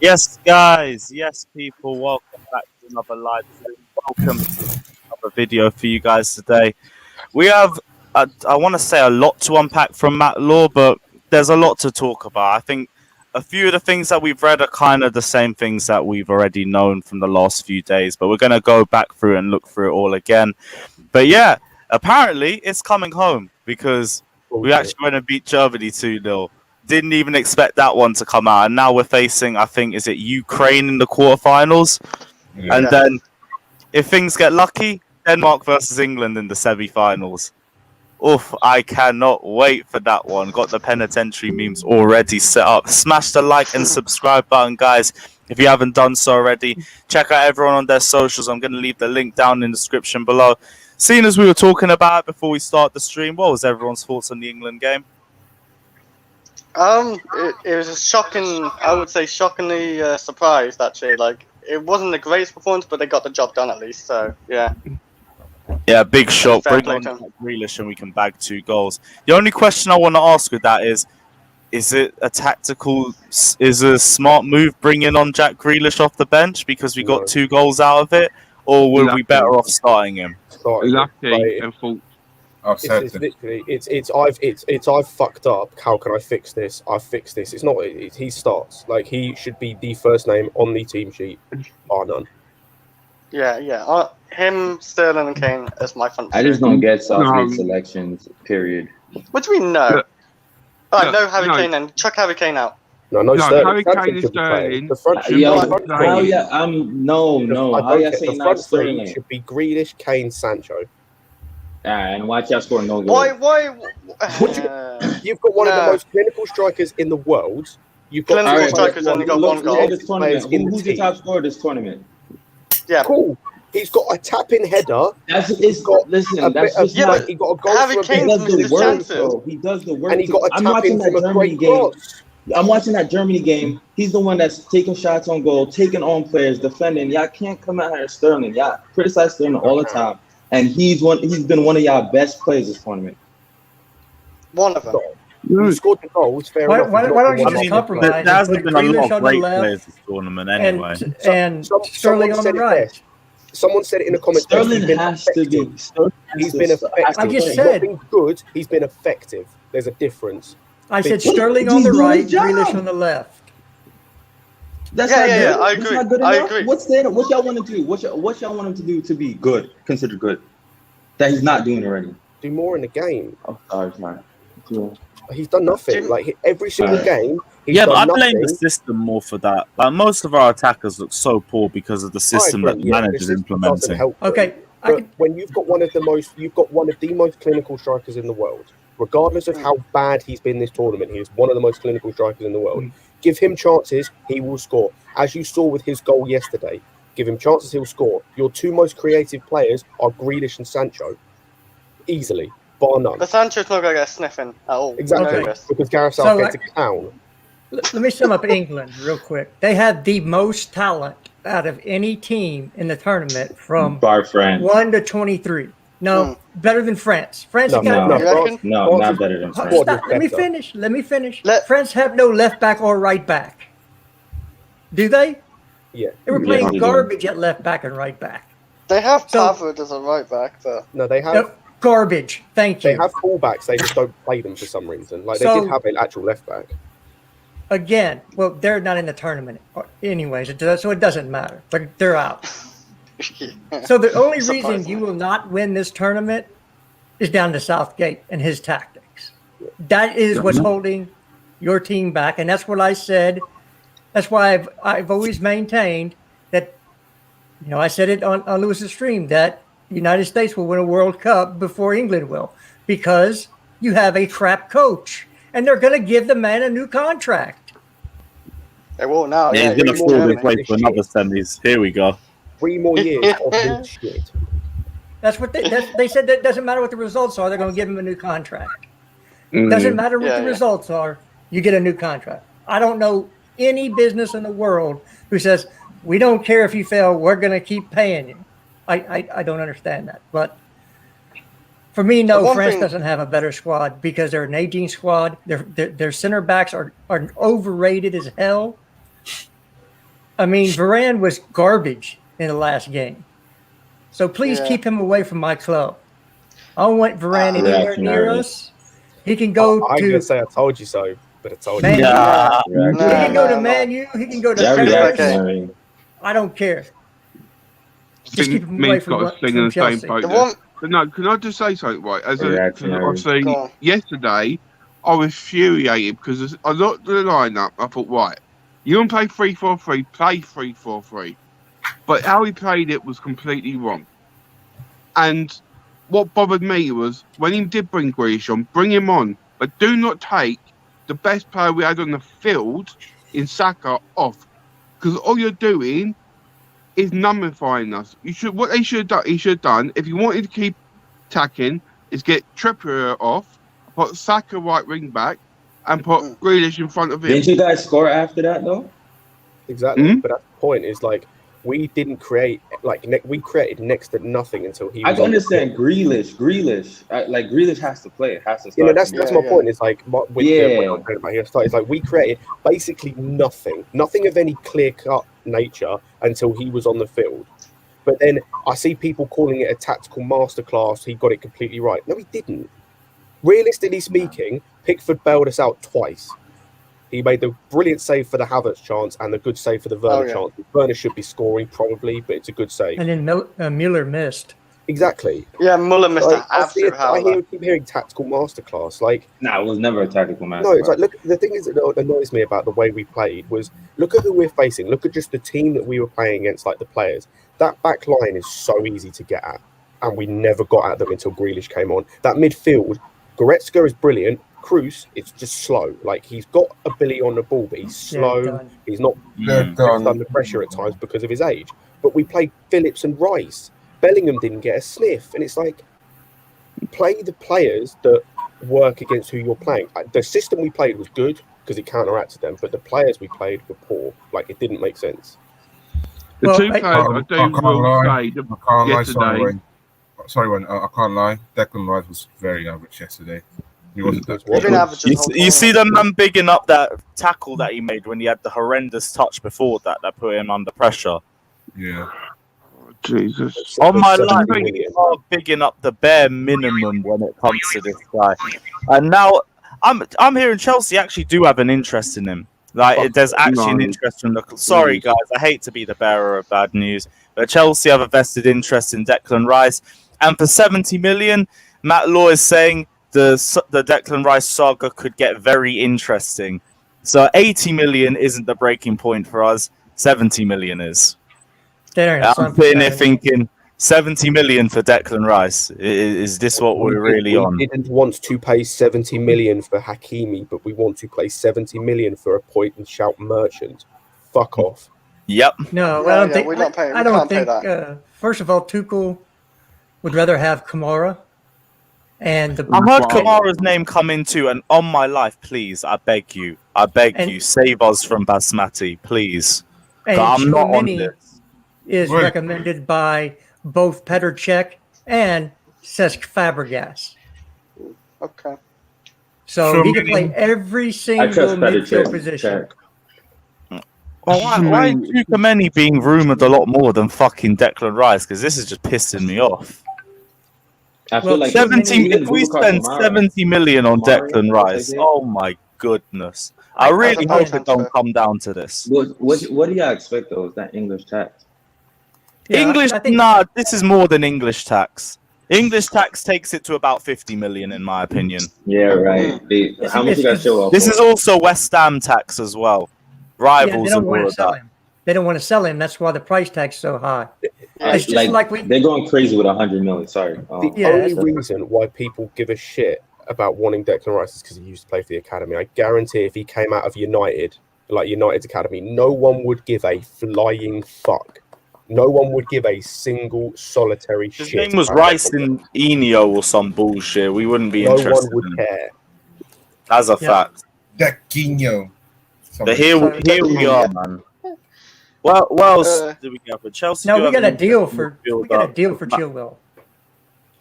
Yes, guys. Yes, people. Welcome back to another live stream. Welcome to another video for you guys today. We have, I want to say, a lot to unpack from Matt Law, but there's a lot to talk about. I think a few of the things that we've read are kind of the same things that we've already known from the last few days, but we're going to go back through and look through it all again. But yeah, apparently it's coming home because we actually went and beat Germany 2-0. Didn't even expect that one to come out. And now we're facing, I think, is it Ukraine in the quarterfinals? Yeah. And then if things get lucky, Denmark versus England in the semi-finals. Oof, I cannot wait for that one. Got the penitentiary memes already set up. Smash the like and subscribe button, guys, if you haven't done so already. Check out everyone on their socials. I'm going to leave the link down in the description below. Seeing as we were talking about it before we start the stream, what was everyone's thoughts on the England game? It was a shocking, I would say shockingly surprised, actually. Like, it wasn't the greatest performance, but they got the job done at least, so, yeah. Yeah, big shock. Bring on Grealish and we can bag 2 goals. The only question I want to ask with that is it a tactical, is it a smart move bringing on Jack Grealish off the bench because we got 2 goals out of it, or were we better off starting him? It's literally I've fucked up. How can I fix this? I've fixed this. It's not. He starts like he should be the first name on the team sheet, bar none. Yeah. Him, Sterling, and Kane as my front. I just don't get Southgate selections. Period. What do we know? No Harry Kane and chuck Harry Kane out. No, Harry Kane is Sterling. The front should be Grealish, Kane, Sancho. And watch out score no goals. Why? You've got one of the most clinical strikers in the world. You've got clinical strikers only got 1 goal. Who's the top scorer of this tournament? Yeah, cool. He's got a tapping header. He got a goal. Harry Kane does the work. He does the work. And he got a tapping from a great cross. I'm watching that Germany game. He's the one that's taking shots on goal, taking on players, defending. Y'all can't come out here Sterling. Y'all criticize Sterling all the time. And he's been one of y'all best players this tournament. One of them. You scored the goals. Fair enough. Why don't you just compromise? There hasn't been a lot of great players this tournament anyway. And Sterling on the right. Someone said it in the comments. Sterling has to be. He's been effective. I just said. He's not been good. He's been effective. There's a difference. I said Sterling on the right, Grealish on the left. That's not good. I agree. Not good enough. I agree. What y'all want to do? What y'all want him to do to be good, considered good, that he's not doing already? Do more in the game. Oh, sorry. Cool. He's done nothing. Like every single game. Yeah, but I blame the system more for that. Like most of our attackers look so poor because of the system that the manager's implementing. Okay, but when you've got one of the most clinical strikers in the world, regardless of how bad he's been this tournament, he is one of the most clinical strikers in the world. Give him chances, he will score. As you saw with his goal yesterday, give him chances, he'll score. Your 2 most creative players are Grealish and Sancho. Easily, bar none. But Sancho's not going to get a sniff in at all. Exactly, because Gareth Southgate's a clown. Let me sum up England real quick. They had the most talent out of any team in the tournament from 1 to 23. No, better than France. France not better than France. Stop. Let me finish. France have no left back or right back. Do they? Yeah. They were playing garbage at left back and right back. They have Pavard as a right back, but no, they have garbage. Thank you. They have fullbacks. They just don't play them for some reason. Like they did have an actual left back. Again, well, they're not in the tournament anyways, so it doesn't matter. They're out. So the only reason you will not win this tournament is down to Southgate and his tactics. That is what's holding your team back, and that's what I said. That's why I've always maintained that. I said it on Lewis's stream that the United States will win a World Cup before England will, because you have a crap coach, and they're going to give the man a new contract. They will now. Yeah, he's going to fall in place for another semis. Here we go. 3 more years of this shit. That's what they said. That doesn't matter what the results are. They're going to give him a new contract. Doesn't matter what the results are. You get a new contract. I don't know any business in the world who says we don't care if you fail. We're going to keep paying you. I don't understand that. But for me, no, France doesn't have a better squad because they're an aging squad. Their center backs are overrated as hell. I mean, Varane was garbage in the last game. So please keep him away from my club. I don't want Varane anywhere near us. He can go I'm to... going to say I told you so, but I told Man you. he can go to Man U. He can go to Paris. I don't care. Just keep him away from Chelsea. But no, can I just say something, right? Obviously, yesterday, I was infuriated because I looked at the lineup. I thought, right, you want to play 3-4-3, play 3-4-3. But how he played it was completely wrong. And what bothered me was when he did bring Grealish on, bring him on, but do not take the best player we had on the field in Saka off, because all you're doing is nullifying us. What they should have done, if you wanted to keep attacking, is get Trippier off, put Saka right wing back, and put Grealish in front of him. Didn't you guys score after that though? Exactly, but that's the point. Is like we didn't create we created next to nothing until he. I can understand Grealish. Grealish has to play. It has to start. That's my point. It's like it's like we created basically nothing of any clear-cut nature until he was on the field. But then I see people calling it a tactical masterclass. He got it completely right. No, he didn't. Realistically speaking, Pickford bailed us out twice. He made the brilliant save for the Havertz chance and the good save for the Werner chance. Werner should be scoring probably, but it's a good save. And then Muller missed. Exactly. Yeah, Muller missed an absolute I keep hearing tactical masterclass. It was never a tactical masterclass. No, it's like, look, the thing is that annoys me about the way we played was, look at who we're facing. Look at just the team that we were playing against, like the players. That back line is so easy to get at, and we never got at them until Grealish came on. That midfield, Goretzka is brilliant. Kroos, it's just slow. Like, he's got ability on the ball, but he's slow. He's not under pressure at times because of his age. But we played Phillips and Rice. Bellingham didn't get a sniff. And it's like, play the players that work against who you're playing. The system we played was good because it counteracted them, but the players we played were poor. Like, it didn't make sense. The two players I can't lie yesterday. I can't lie. Declan Rice was very average yesterday. He wasn't that you see the man bigging up that tackle that he made when he had the horrendous touch before that put him under pressure. Yeah. Jesus. On my life, we are bigging up the bare minimum when it comes to this guy. And now I'm hearing Chelsea actually do have an interest in him. There's actually an interest in the. Sorry, guys, I hate to be the bearer of bad news, but Chelsea have a vested interest in Declan Rice, and for 70 million, Matt Law is saying the Declan Rice saga could get very interesting. So 80 million isn't the breaking point for us. 70 million is. I'm sitting there thinking 70 million for Declan Rice. Is this what we're really on? We didn't want to pay 70 million for Hakimi, but we want to pay 70 million for a point and shout merchant. Fuck off. Yep. No, I don't think. I don't think. First of all, Tuchel would rather have Kamara. And I heard Kamara's name come into, and on my life, please, I beg you, save us from Basmati, please. I'm not on this. Is recommended by both Petr Cech and Cesc Fabregas. Okay. So he can play every single midfield position. Well, why is Tchouameni being rumoured a lot more than fucking Declan Rice? Because this is just pissing me off. I feel like 70. If we spend 70 million on Declan Rice, oh my goodness! I really hope it don't come down to this. What do y'all expect though? Is that English tax? Yeah, this is more than English tax. English tax takes it to about 50 million, in my opinion. Yeah, right. How much you got to show off? This is also West Ham tax as well. Rivals and all of that. They don't want to sell him. That's why the price tag's so high. It's just they're going crazy with 100 million. Sorry. The only reason why people give a shit about wanting Declan Rice is because he used to play for the academy. I guarantee if he came out of United, like United's academy, no one would give a flying fuck. No one would give a single solitary shit. His name was Rice in Enio or some bullshit. We wouldn't be interested. No one would care. As a fact. Deckinho. But here we are, man. Well, what else did we get for Chelsea? No, we got a deal for Chilwell.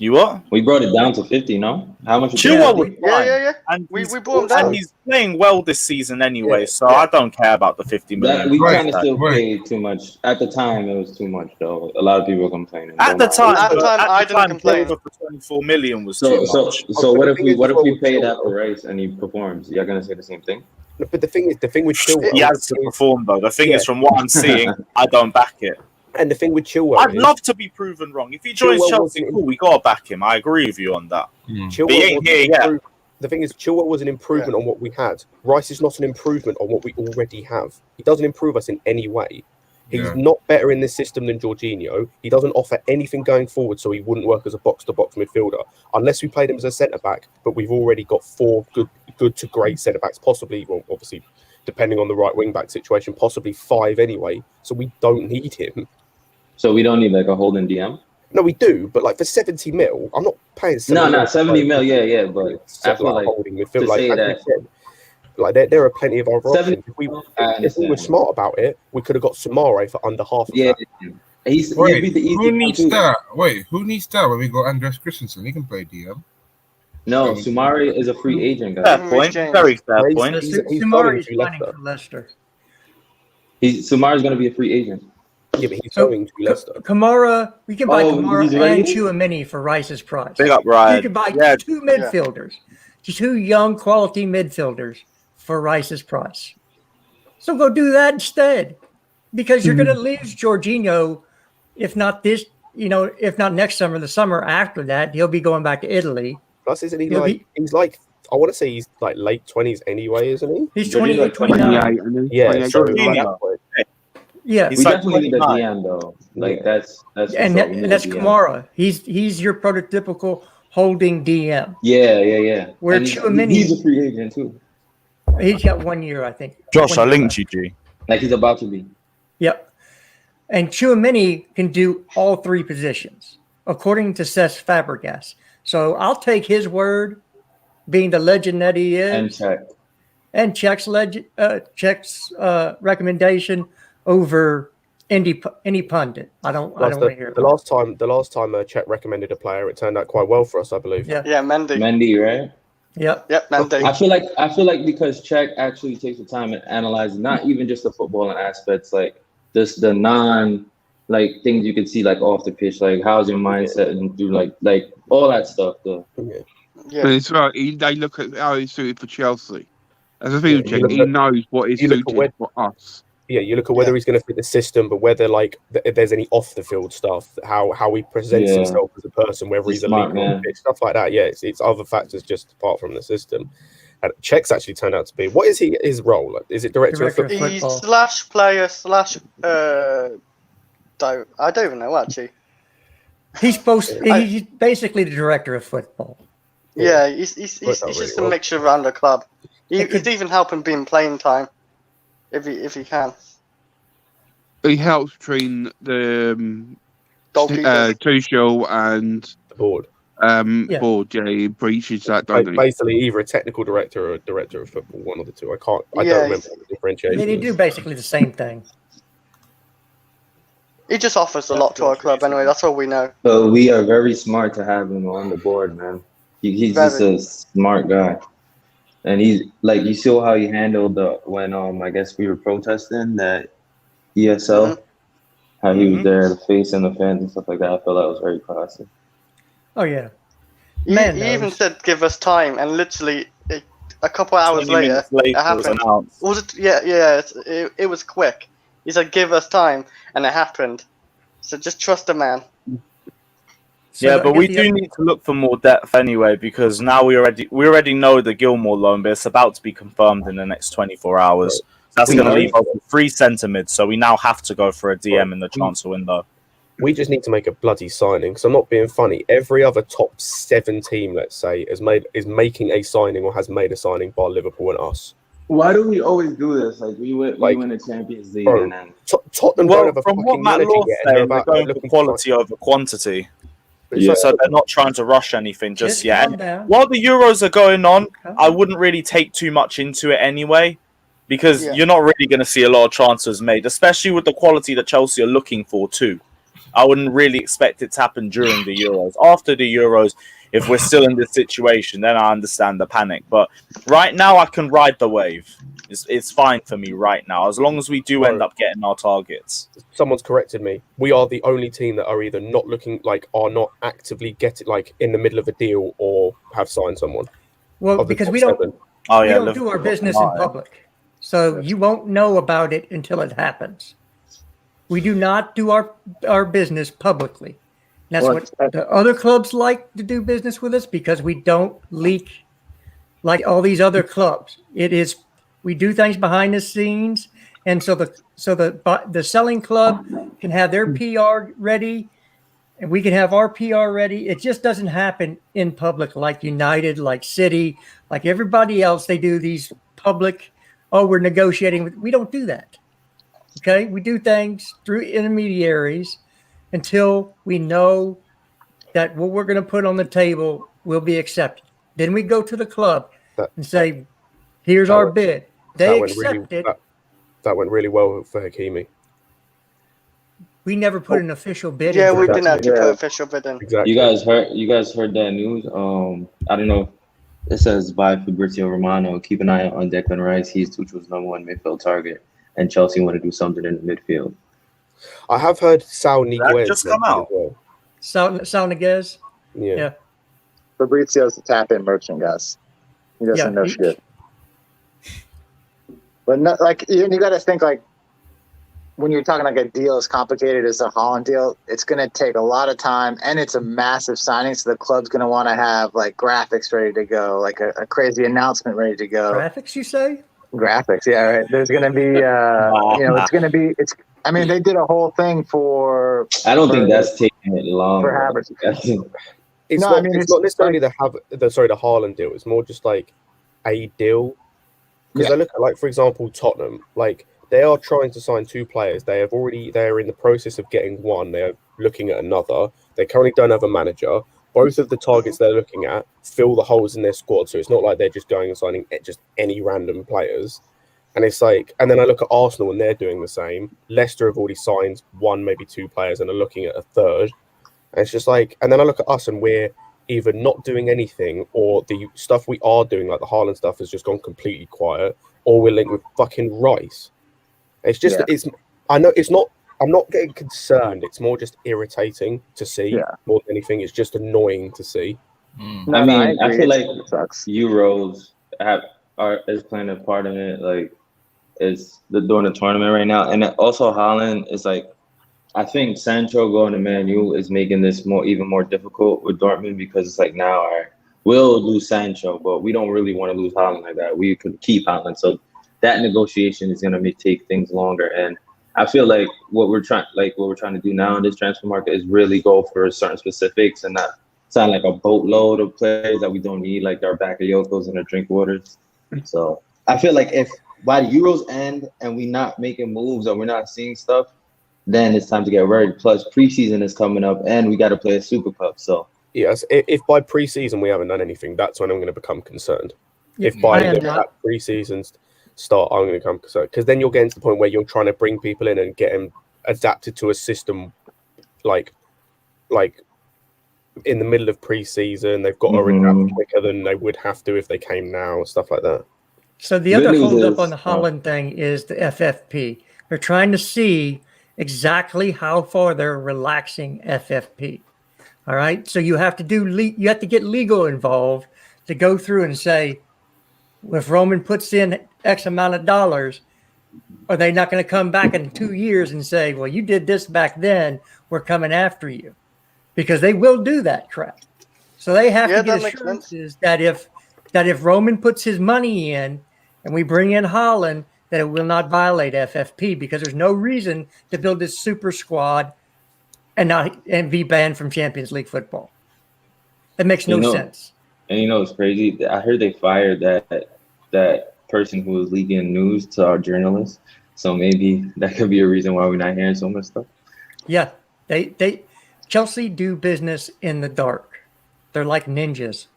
You what? We brought it down to 50, no? How much? Chilwell was fine. Yeah. And We brought him down. And he's playing well this season anyway, so I don't care about the 50 million. We kind of still paid too much. At the time, it was too much, though. A lot of people were complaining. At the time, I didn't complain. For 24 million was too much. So what if we pay that for Rice and he performs? You're gonna say the same thing? But the thing with Chilwell, he has to perform though. The thing is, from what I'm seeing, I don't back it. And the thing with Chilwell, I'd love to be proven wrong. If he joins Chelsea, cool, we gotta back him. I agree with you on that. Chilwell but he ain't here yet. The thing is, Chilwell was an improvement on what we had. Rice is not an improvement on what we already have. He doesn't improve us in any way. He's not better in this system than Jorginho. He doesn't offer anything going forward, so he wouldn't work as a box-to-box midfielder unless we played him as a centre-back. But we've already got 4 good to great centre-backs, possibly, well, obviously, depending on the right wing-back situation, possibly 5 anyway. So we don't need him. So we don't need like a holding DM? No, we do, but like for 70 mil, I'm not paying 70 No, 70 mil, yeah, but I feel like holding midfield, to say that. There are plenty of other options. If we were smart about it, we could have got Samare for under half of that. Who needs that? Wait, who needs that when we got Andres Christensen? He can play DM. No, Samare is a free agent, guys. Fair point. Very fair point. Samare is signing for Leicester. Samare's going to be a free agent. Yeah, but he's going to Leicester. Kamara, we can buy Kamara and Tchouaméni for Rice's price. Big up, Ryan. You can buy 2 midfielders, 2 young quality midfielders for Rice's price. So go do that instead, because you're going to lose Jorginho, if not this, if not next summer, the summer after that, he'll be going back to Italy. Plus, isn't he he's like, I want to say he's like late 20s anyway, isn't he? He's 28, 29. Yeah, so yeah, we definitely need a DM though. Like that's that's Kamara. He's your prototypical holding DM. Yeah. Where Tchouaméni, he's a free agent too. He's got 1 year, I think. Josh, I linked you, G. Like he's about to be. Yep. And Tchouaméni can do all 3 positions, according to Cesc Fabregas. So I'll take his word, being the legend that he is, and Czech's recommendation over any pundit. I don't want to hear the last time Czech recommended a player, it turned out quite well for us, I believe. Yeah, Mendy. Mendy, right? Yep, Mendy. I feel like because Czech actually takes the time and analyzes not even just the footballing aspects, like just the things you can see like off the pitch, like how's your mindset and do like all that stuff though. Yeah. But it's right. They look at how he's suited for Chelsea. As a field check, he knows what is suited for us. Yeah, you look at whether he's going to fit the system, but whether if there's any off the field stuff, how he presents himself as a person, whether he's a leader, stuff like that. Yeah, it's other factors just apart from the system. And Czech's actually turned out to be, what is his role? Is it director of football? He's / player / I don't even know actually. He's basically the director of football. Yeah, he's just a mixture around the club. He's even helping being playing time, if he can. He helps between the Tuchel and the board. Board, he breaches that. Basically, either a technical director or a director of football, one of the two. I don't remember the differentiation. They do basically the same thing. He just offers a lot to our club anyway. That's all we know. But we are very smart to have him on the board, man. He's just a smart guy, and he's like, you saw how he handled when I guess we were protesting that ESL, how he was there, the face and the fans and stuff like that. I felt that was very classy. Oh yeah, he even said give us time, and literally a couple hours later it happened. Was it? Yeah. It was quick. He said give us time, and it happened. So just trust the man. So but we do need to look for more depth anyway, because now we already know the Gilmour loan, but it's about to be confirmed in the next 24 hours. So that's going to leave us 3 centre mids, so we now have to go for a DM in the transfer window. We just need to make a bloody signing, because I'm not being funny. Every other top 7 team, let's say, is making a signing or has made a signing by Liverpool and us. Why do we always do this? Like we win the Champions League, and then Tottenham don't have a fucking manager yet, they're going for quality over quantity. Yeah. So they're not trying to rush anything just yet. And while the Euros are going on, I wouldn't really take too much into it anyway, because you're not really going to see a lot of transfers made, especially with the quality that Chelsea are looking for too. I wouldn't really expect it to happen during the Euros. After the Euros, if we're still in this situation, then I understand the panic. But right now, I can ride the wave. It's fine for me right now, as long as we do end up getting our targets. Someone's corrected me. We are the only team that are either not looking like, are not actively getting like in the middle of a deal or have signed someone. Well, because we don't do our business in public, so you won't know about it until it happens. We do not do our business publicly. That's what the other clubs like to do business with us, because we don't leak like all these other clubs. We do things behind the scenes, and so the selling club can have their PR ready, and we can have our PR ready. It just doesn't happen in public like United, like City, like everybody else. They do these public. Oh, we're negotiating. We don't do that. Okay, we do things through intermediaries until we know that what we're going to put on the table will be accepted. Then we go to the club and say, "Here's our bid." They accept it. That went really well for Hakimi. We never put an official bid. Yeah, we didn't have to put official bid in. Exactly. You guys heard that news? I don't know. It says by Fabrizio Romano. Keep an eye on Declan Rice. He's Tuchel's #1 midfield target, and Chelsea want to do something in the midfield. I have heard Saul Niguez just come out. Well. Saul Niguez. Yeah. Fabrizio's the tap-in merchant, guys. He doesn't know shit. But not, like you got to think like when you're talking like a deal as complicated as the Haaland deal, it's going to take a lot of time, and it's a massive signing. So the club's going to want to have like graphics ready to go, like a crazy announcement ready to go. Graphics, you say? Graphics, yeah. Right. There's going to be, it's going to be. I mean, they did a whole thing for. I don't think that's taking it long. For Havertz. It's not necessarily the Haaland deal. It's more just like a deal. Because I look at, like, for example, Tottenham, like they are trying to sign 2 players. They're in the process of getting one. They're looking at another. They currently don't have a manager. Both of the targets they're looking at fill the holes in their squad. So it's not like they're just going and signing just any random players. And it's like, and then I look at Arsenal and they're doing the same. Leicester have already signed 1, maybe 2 players and are looking at a third. And it's just like, and then I look at us and we're either not doing anything, or the stuff we are doing, like the Haaland stuff, has just gone completely quiet, or we're linked with fucking Rice. It's just, I know it's not, I'm not getting concerned. It's more just irritating to see more than anything. It's just annoying to see. I feel like Euros is playing a part in it. Like, it's during the tournament right now. And also Haaland is like, I think Sancho going to Man U is making this even more difficult with Dortmund, because it's like now we'll lose Sancho, but we don't really want to lose Haaland like that. We could keep Haaland, so that negotiation is going to take things longer. And I feel like what we're trying to do now in this transfer market is really go for certain specifics and not sign like a boatload of players that we don't need, like our Bakayokos and our Drinkwaters. So I feel like if by the Euros end and we're not making moves or we're not seeing stuff, then it's time to get worried. Plus, preseason is coming up, and we got to play a Super Cup. So yes, if by preseason we haven't done anything, that's when I'm going to become concerned. If by that preseason start, I'm going to become concerned, because then you're getting to the point where you're trying to bring people in and get them adapted to a system, like in the middle of preseason, they've got to adapt quicker than they would have to if they came now, stuff like that. So the other hold up on the Haaland thing is the FFP. They're trying to see exactly how far they're relaxing FFP. All right. So you have to get legal involved to go through and say, if Roman puts in X amount of dollars, are they not going to come back in 2 years and say, well, you did this back then, we're coming after you? Because they will do that crap. So they have to get assurances that if Roman puts his money in and we bring in Haaland, that it will not violate FFP, because there's no reason to build this super squad and be banned from Champions League football. That makes no sense. And it's crazy. I heard they fired that person who was leaking news to our journalists. So maybe that could be a reason why we're not hearing so much stuff. Yeah, Chelsea do business in the dark. They're like ninjas.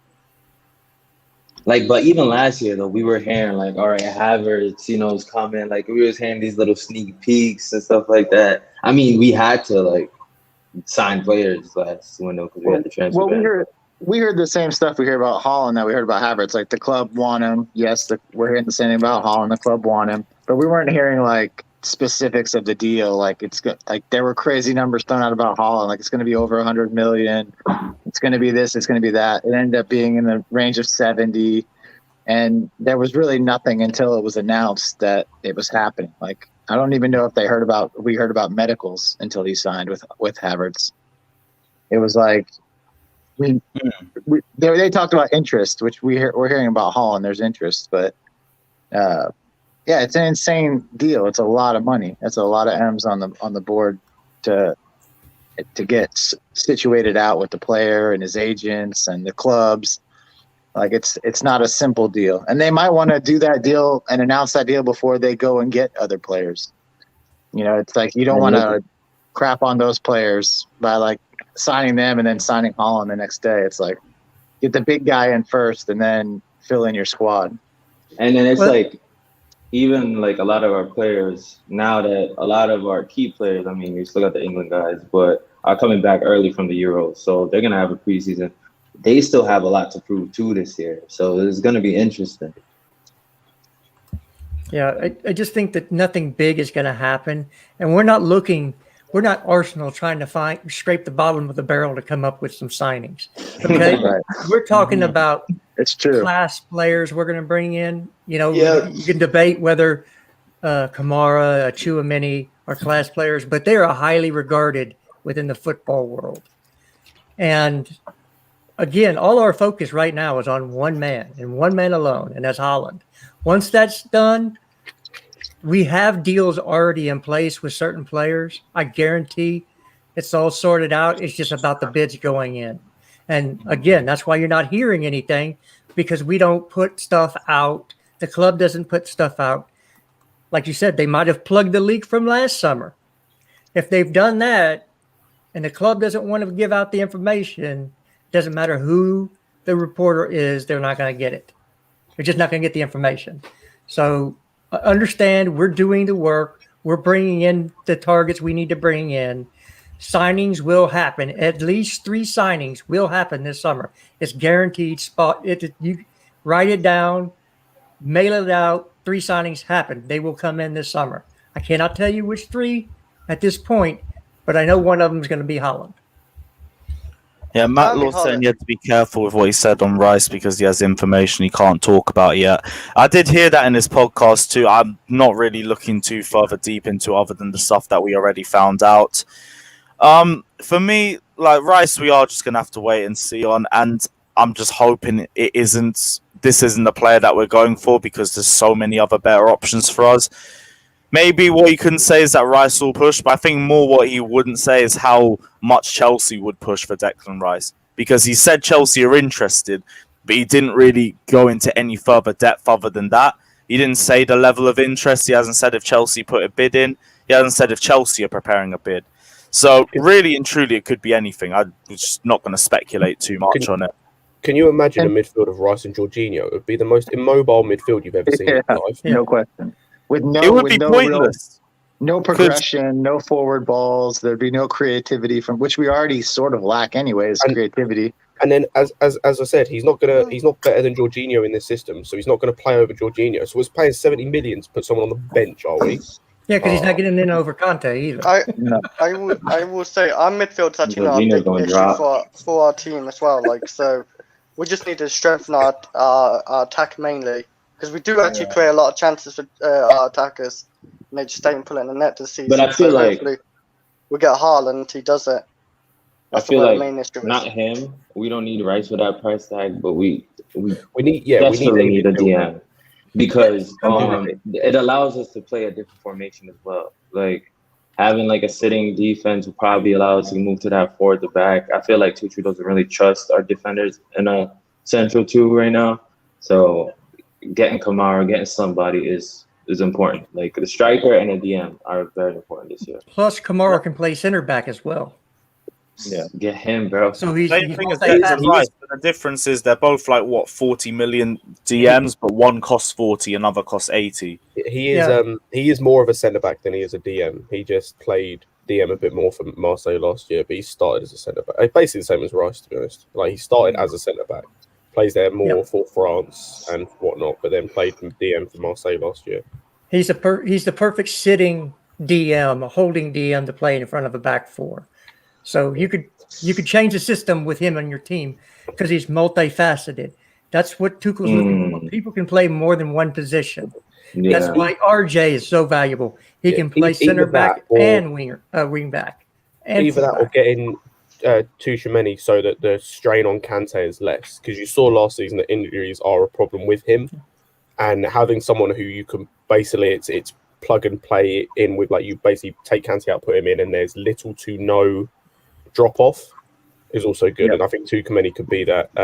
Like, but even last year though, we were hearing like, all right, Havertz, is coming. Like, we was hearing these little sneak peeks and stuff like that. I mean, we had to sign players last window because we had the transfer ban. We heard the same stuff we hear about Haaland that we heard about Havertz. Like the club want him. Yes, we're hearing the same thing about Haaland. The club want him, but we weren't hearing like specifics of the deal. Like it's good. Like there were crazy numbers thrown out about Haaland. Like it's going to be over 100 million. It's going to be this. It's going to be that. It ended up being in the range of 70, and there was really nothing until it was announced that it was happening. Like I don't even know if we heard about medicals until he signed with Havertz. It was like. They talked about interest, which we're hearing about Haaland. There's interest, but it's an insane deal. It's a lot of money. That's a lot of M's on the board to get situated out with the player and his agents and the clubs. Like it's not a simple deal, and they might want to do that deal and announce that deal before they go and get other players. You know, it's like you don't want to crap on those players by like signing them and then signing Haaland the next day. It's like get the big guy in first and then fill in your squad. And then it's like even like a lot of our players now that a lot of our key players, I mean, you still got the England guys, but are coming back early from the Euros, so they're gonna have a preseason. They still have a lot to prove too this year, so it's gonna be interesting. Yeah, I just think that nothing big is going to happen, and we're not Arsenal trying to scrape the bottom of the barrel to come up with some signings. Okay, Right. We're talking about It's true. class players we're going to bring in. You know, you can debate whether Kamara, Chouameni are class players, but they are highly regarded within the football world. And again, all our focus right now is on one man and one man alone, and that's Haaland. Once that's done, we have deals already in place with certain players. I guarantee it's all sorted out. It's just about the bids going in. And again, that's why you're not hearing anything, because we don't put stuff out. The club doesn't put stuff out. Like you said, they might have plugged the leak from last summer. If they've done that and the club doesn't want to give out the information, doesn't matter who the reporter is, they're not going to get it. They're just not going to get the information. So understand, we're doing the work. We're bringing in the targets we need to bring in. Signings will happen. At least 3 signings will happen this summer. It's guaranteed spot. You write it down, mail it out. 3 signings happen. They will come in this summer. I cannot tell you which 3 at this point, but I know one of them is going to be Haaland. Yeah, Matt Law's saying you have to be careful with what he said on Rice because he has information he can't talk about yet. I did hear that in his podcast too. I'm not really looking too further deep into other than the stuff that we already found out. For me, like Rice, we are just going to have to wait and see on, and I'm just hoping this isn't the player that we're going for because there's so many other better options for us. Maybe what he couldn't say is that Rice will push, but I think more what he wouldn't say is how much Chelsea would push for Declan Rice. Because he said Chelsea are interested, but he didn't really go into any further depth other than that. He didn't say the level of interest. He hasn't said if Chelsea put a bid in. He hasn't said if Chelsea are preparing a bid. So really and truly, it could be anything. I'm just not going to speculate too much on it. Can you imagine a midfield of Rice and Jorginho? It would be the most immobile midfield you've ever seen in life. No question. It would be pointless. No progression, no forward balls. There'd be no creativity from which we already sort of lack anyways. Creativity. And then, as I said, he's not better than Jorginho in this system, so he's not going to play over Jorginho. So we're paying 70 million to put someone on the bench, are we? Yeah, because he's not getting in over Kante either. I will say our midfield's actually not a big issue for our team as well. Like, so we just need to strengthen our attack mainly. Because we do actually create a lot of chances for our attackers. And they just don't pull in the net this season. But I feel like we get Haaland, he does it. That's the main issue. Not him. We don't need Rice for that price tag, but we need a DM because it allows us to play a different formation as well. Like having like a sitting defense will probably allow us to move to that forward to back. I feel like Tuchel doesn't really trust our defenders in a central 2 right now, so getting Kamara, getting somebody is important. Like the striker and a DM are very important this year. Plus, Kamara can play center back as well. Yeah, get him, bro. So the difference is they're both like 40 million DMs, but one costs 40, another costs 80. He is more of a centre back than he is a DM. He just played DM a bit more for Marseille last year, but he started as a centre back. Basically the same as Rice, to be honest. Like he started as a centre back, plays there more for France and whatnot, but then played DM for Marseille last year. He's the perfect sitting DM, a holding DM to play in front of a back four. So you could change the system with him on your team because he's multifaceted. That's what Tuchel's looking for. People can play more than one position. Yeah. That's why RJ is so valuable. He can play center back and wing back. And either that or getting Tchouaméni so that the strain on Kante is less. Because you saw last season that injuries are a problem with him. And having someone who you can basically, it's plug and play in with, like you basically take Kante out, put him in, and there's little to no drop off is also good. And I think Tchouaméni could be that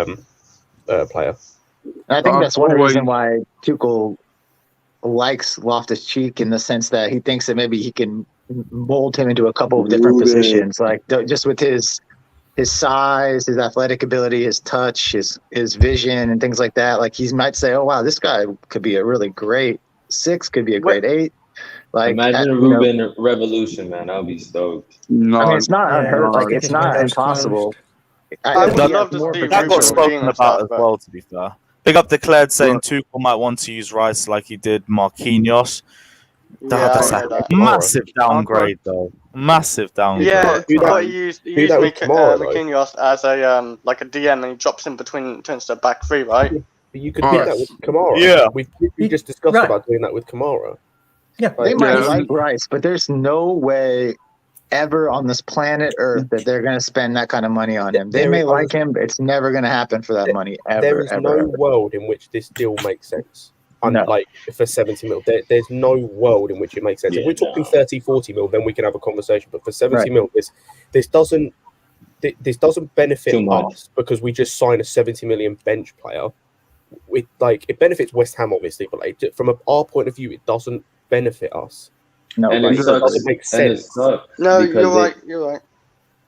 player. I think that's one reason why Tuchel likes Loftus-Cheek in the sense that he thinks that maybe he can mold him into a couple of different positions, like just with his size, his athletic ability, his touch, his vision, and things like that. Like he might say, "Oh wow, this guy could be a really great 6, could be a great 8." Like imagine a Ruben revolution, man. I'll be stoked. No, I mean, it's not unheard. Like it's not impossible. I would love to see that got spoken about as well. To be fair. Big up Declared saying Tuchel might want to use Rice like he did Marquinhos. That's a massive downgrade, though. Massive downgrade. Yeah, but he used Marquinhos as a like a DM, and he drops in between turns to back 3, right? But you could do that with Kamara. Yeah, we just discussed about doing that with Kamara. Yeah, they might like Rice, but there's no way ever on this planet Earth that they're going to spend that kind of money on him. They may like him, but it's never going to happen for that money ever. There is no world in which this deal makes sense. Like for 70 mil, there's no world in which it makes sense. If we're talking 30, 40 mil, then we can have a conversation. But for 70 mil, this doesn't benefit us because we just sign a 70 million bench player. It benefits West Ham obviously, but like from our point of view, it doesn't benefit us. No, and it doesn't make sense. No, you're right.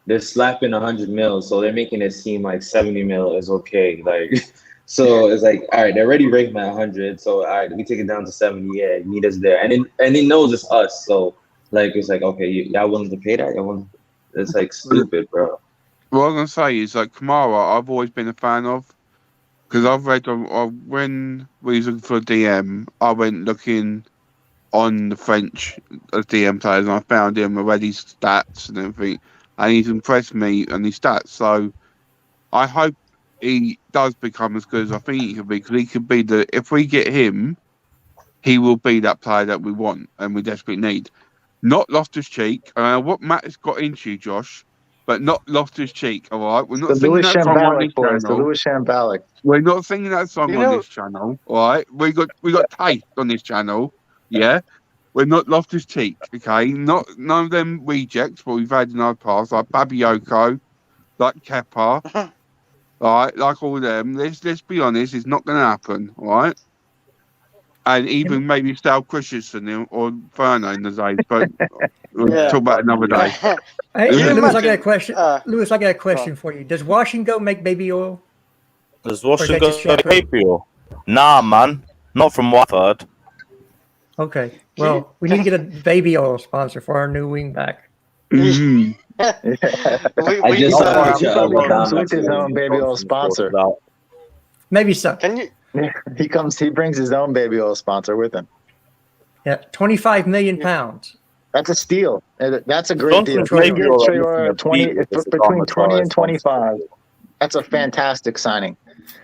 They're slapping 100 mil, so they're making it seem like 70 mil is okay. Like, so it's like, all right, they're already ranked at 100, so all right, we take it down to 70. Yeah, meet us there, and it knows it's us. So like, it's like, okay, y'all willing to pay that? It's like stupid, bro. What I'm gonna say is like Kamara, I've always been a fan of because I've read when we was looking for a DM, I went looking on the French DM players, and I found him already stats and everything, and he's impressed me on his stats. So I hope he does become as good as I think he could be, because he could be if we get him, he will be that player that we want and we desperately need. Not Loftus-Cheek. I don't know what Matt has got into, Josh, but not Loftus-Cheek, all right? We're not singing that song on this channel. The Lewis Shambalic. We're not singing that song on this channel, all right? We got taste on this channel. Yeah, we're not Loftus-Cheek, okay? None of them rejects, but we've had in our past, like Bakayoko, like Kepa, right? Like all of them. Let's be honest, it's not going to happen, right? And even maybe Sal Christensen or Ferno in the days, but we'll talk about it another day. Hey, Lewis, I got a question. Lewis, I got a question for you. Does washing go make baby oil? Does washing go make baby oil? Nah, man, not from what I've heard. Okay, well, we need to get a baby oil sponsor for our new wingback. He comes with his own baby oil sponsor. Maybe so. Can you? He brings his own baby oil sponsor with him. Yeah, 25 million pounds. That's a steal. That's a great deal. Between 20 and 25. That's a fantastic signing.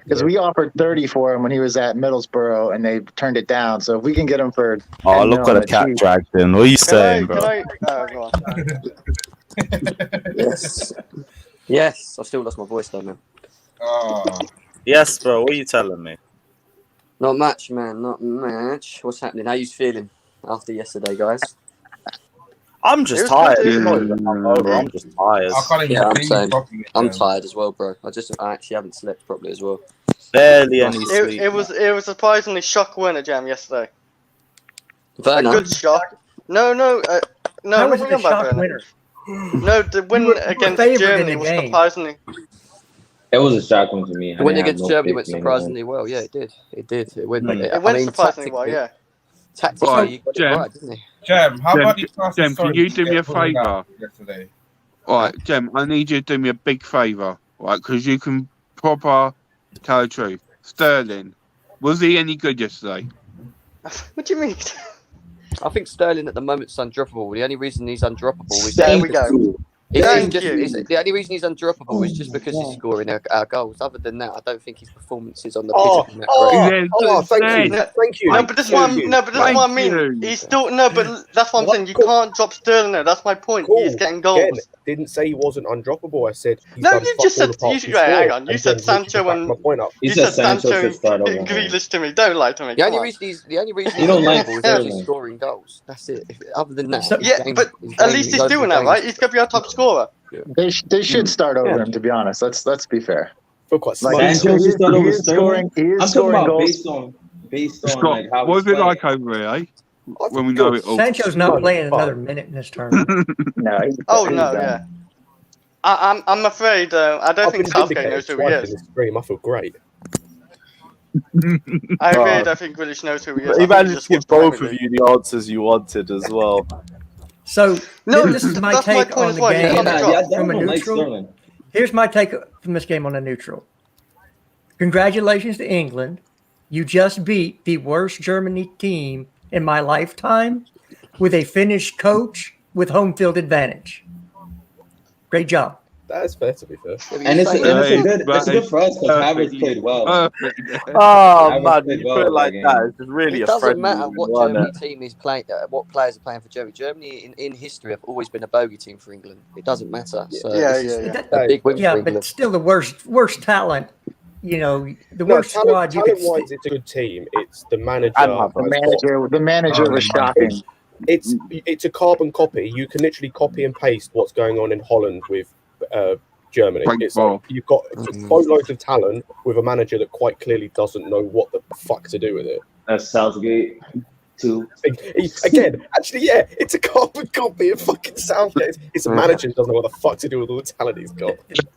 Because we offered 30 for him when he was at Middlesbrough, and they turned it down. So if we can get him for... Oh, look what a cat dragged in. What are you saying, bro? Go on. Yes. I still lost my voice, though, man. Yes, bro. What are you telling me? Not much, man. Not much. What's happening? How you feeling after yesterday, guys? I'm just tired. I'm just tired. I'm tired as well, bro. I actually haven't slept properly as well. Barely any sleep. It was a surprisingly shock winner, Jam, yesterday. A good shock. No, How was it a shock winner? No, the win against Germany was surprisingly. It was a shock win for me. The win against Germany went surprisingly well. Yeah, it did. It went. It went surprisingly well. Yeah. Tactically, you got it right, didn't he? Jem, how about you Jem, can you do me a favour? Yesterday. All right, Jem, I need you to do me a big favour, right? Because you can proper tell the truth. Sterling, was he any good yesterday? What do you mean? I think Sterling at the moment's undroppable. The only reason he's undroppable is there we go. The only reason he's undroppable is just because he's scoring our goals. Other than that, I don't think his performances on the pitch are that great. Thank you. No, but this one, what I mean. He's still but that's what I'm saying. You can't drop Sterling there. That's my point. Cool. He's getting goals. Again, didn't say he wasn't undroppable. I said you just said hang on. You said Sancho and you said Sancho and Grealish to me. Don't lie to me. The only reason he's undroppable is that he's scoring goals. That's it. Other than that, but at least he's doing that, right? He's gonna be our top scorer. They should start over him. To be honest, let's be fair. Sancho should start over Sterling. I'm talking about based on like how. What was it like over here, eh? When we know it all. Sancho's not playing another minute in this tournament. No. Yeah. I'm afraid. I don't think Southgate knows who he is. I feel great. I really don't think Grealish knows who he is. He managed to give both of you the answers you wanted as well. So this is my take on the game from a neutral. Here's my take from this game on a neutral. Congratulations to England. You just beat the worst Germany team in my lifetime with a Finnish coach with home field advantage. Great job. That's fair, to be fair. And it's good for us because Havertz played well. Man, you put it like that. It's just really it doesn't matter what Germany team is playing, what players are playing for Germany. Germany in history have always been a bogey team for England. It doesn't matter. So a big win for England. But still the worst talent. The worst squad you could. Talent-wise, it's a good team. It's the manager. The manager was shocking. It's a carbon copy. You can literally copy and paste what's going on in Holland with Germany. It's like you've got boatloads of talent with a manager that quite clearly doesn't know what the fuck to do with it. That's Southgate too. Again, actually, it's a carbon copy of fucking Southgate. It's a manager that doesn't know what the fuck to do with all the talent he's got.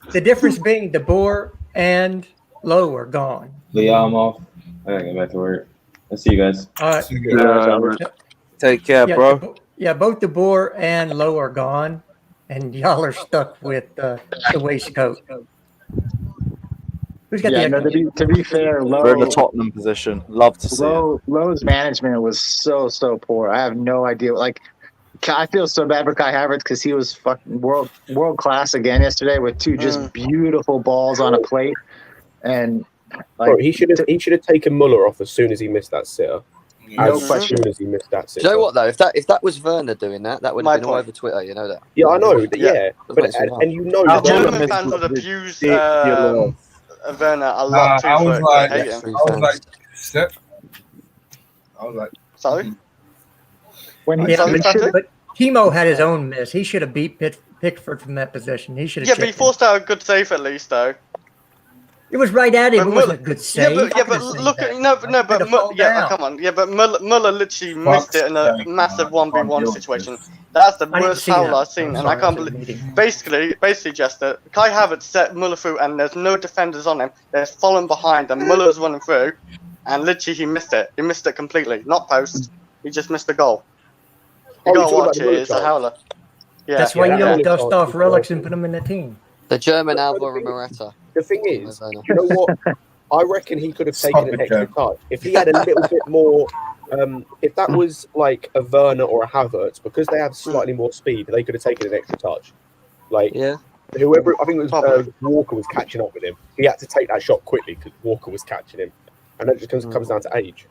The difference being De Boer and Lowe are gone. Yeah, I'm off. I gotta get back to work. I'll see you guys. Take care, bro. Both De Boer and Lowe are gone. And y'all are stuck with the waistcoat. Who's got to be fair, Lowe, we're in the Tottenham position. Love to see it. Lowe's management was so poor. I have no idea. Like, I feel so bad for Kai Havertz because he was fucking world class again yesterday with two just beautiful balls on a plate. And bro, he should have taken Muller off as soon as he missed that sitter. As soon as he missed that sitter. Do you know what though? If that was Werner doing that would have been all over Twitter. You know that. Yeah, I know. But and you know, German fans would abuse Werner a lot too. I was like, sorry. But Timo had his own miss. He should have beat Pickford from that position. He should have. Yeah, but he forced out a good save at least, though. It was right at him. It wasn't a good save. But look at come on. Yeah, but Muller literally missed it in a massive 1v1 situation. That's the worst foul I've seen, and I can't believe. Basically, Jester, Kai Havertz set Muller through, and there's no defenders on him. They're falling behind, and Muller's running through, and literally he missed it. He missed it completely, not post. He just missed the goal. You gotta watch it. It's a howler. Yeah, that's why you don't dust off relics and put them in the team. The German Alvaro Morata. The thing is, you know what? I reckon he could have taken an extra touch. If he had a little bit more, if that was like a Werner or a Havertz, because they have slightly more speed, they could have taken an extra touch. Like, whoever, I think it was Walker was catching up with him. He had to take that shot quickly because Walker was catching him. And that just comes down to age.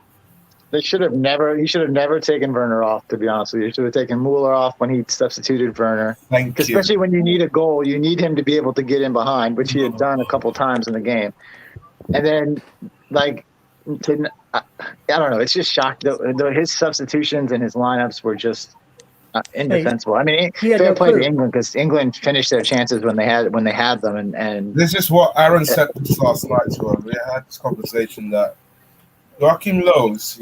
He should have never taken Werner off, to be honest with you. He should have taken Muller off when he substituted Werner. Especially when you need a goal, you need him to be able to get in behind, which he had done a couple times in the game. And then, I don't know, it's just shocked. His substitutions and his lineups were just indefensible. I mean, fair play to England because England finished their chances when they had them. And this is what Aaron said last night to us. We had this conversation that Joachim Lowe's,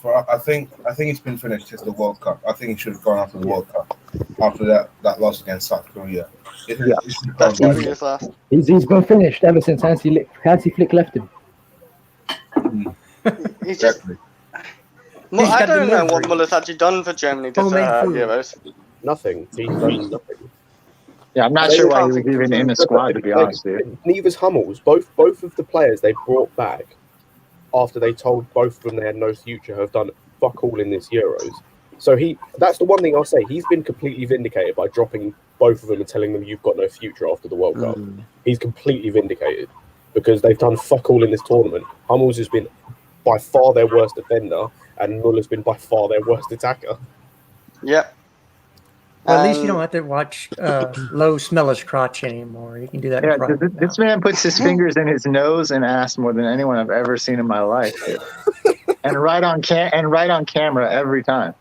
I think he's been finished since the World Cup. I think he should have gone after the World Cup after that loss against South Korea. He's been finished ever since Hansi Flick left him. He's just Well, I don't know what Muller's actually done for Germany this Euros. Nothing. He's done nothing. Yeah, I'm not sure why he was even in the squad, to be honest, dude. Neither's Hummels. Both of the players they brought back after they told both of them they had no future have done fuck all in this Euros. So that's the one thing I'll say. He's been completely vindicated by dropping both of them and telling them you've got no future after the World Cup. He's completely vindicated because they've done fuck all in this tournament. Hummels has been by far their worst defender and Muller's been by far their worst attacker. Yeah. Well, at least you don't have to watch Low smell his crotch anymore. You can do that. Yeah, this man puts his fingers in his nose and ass more than anyone I've ever seen in my life, and right on camera every time.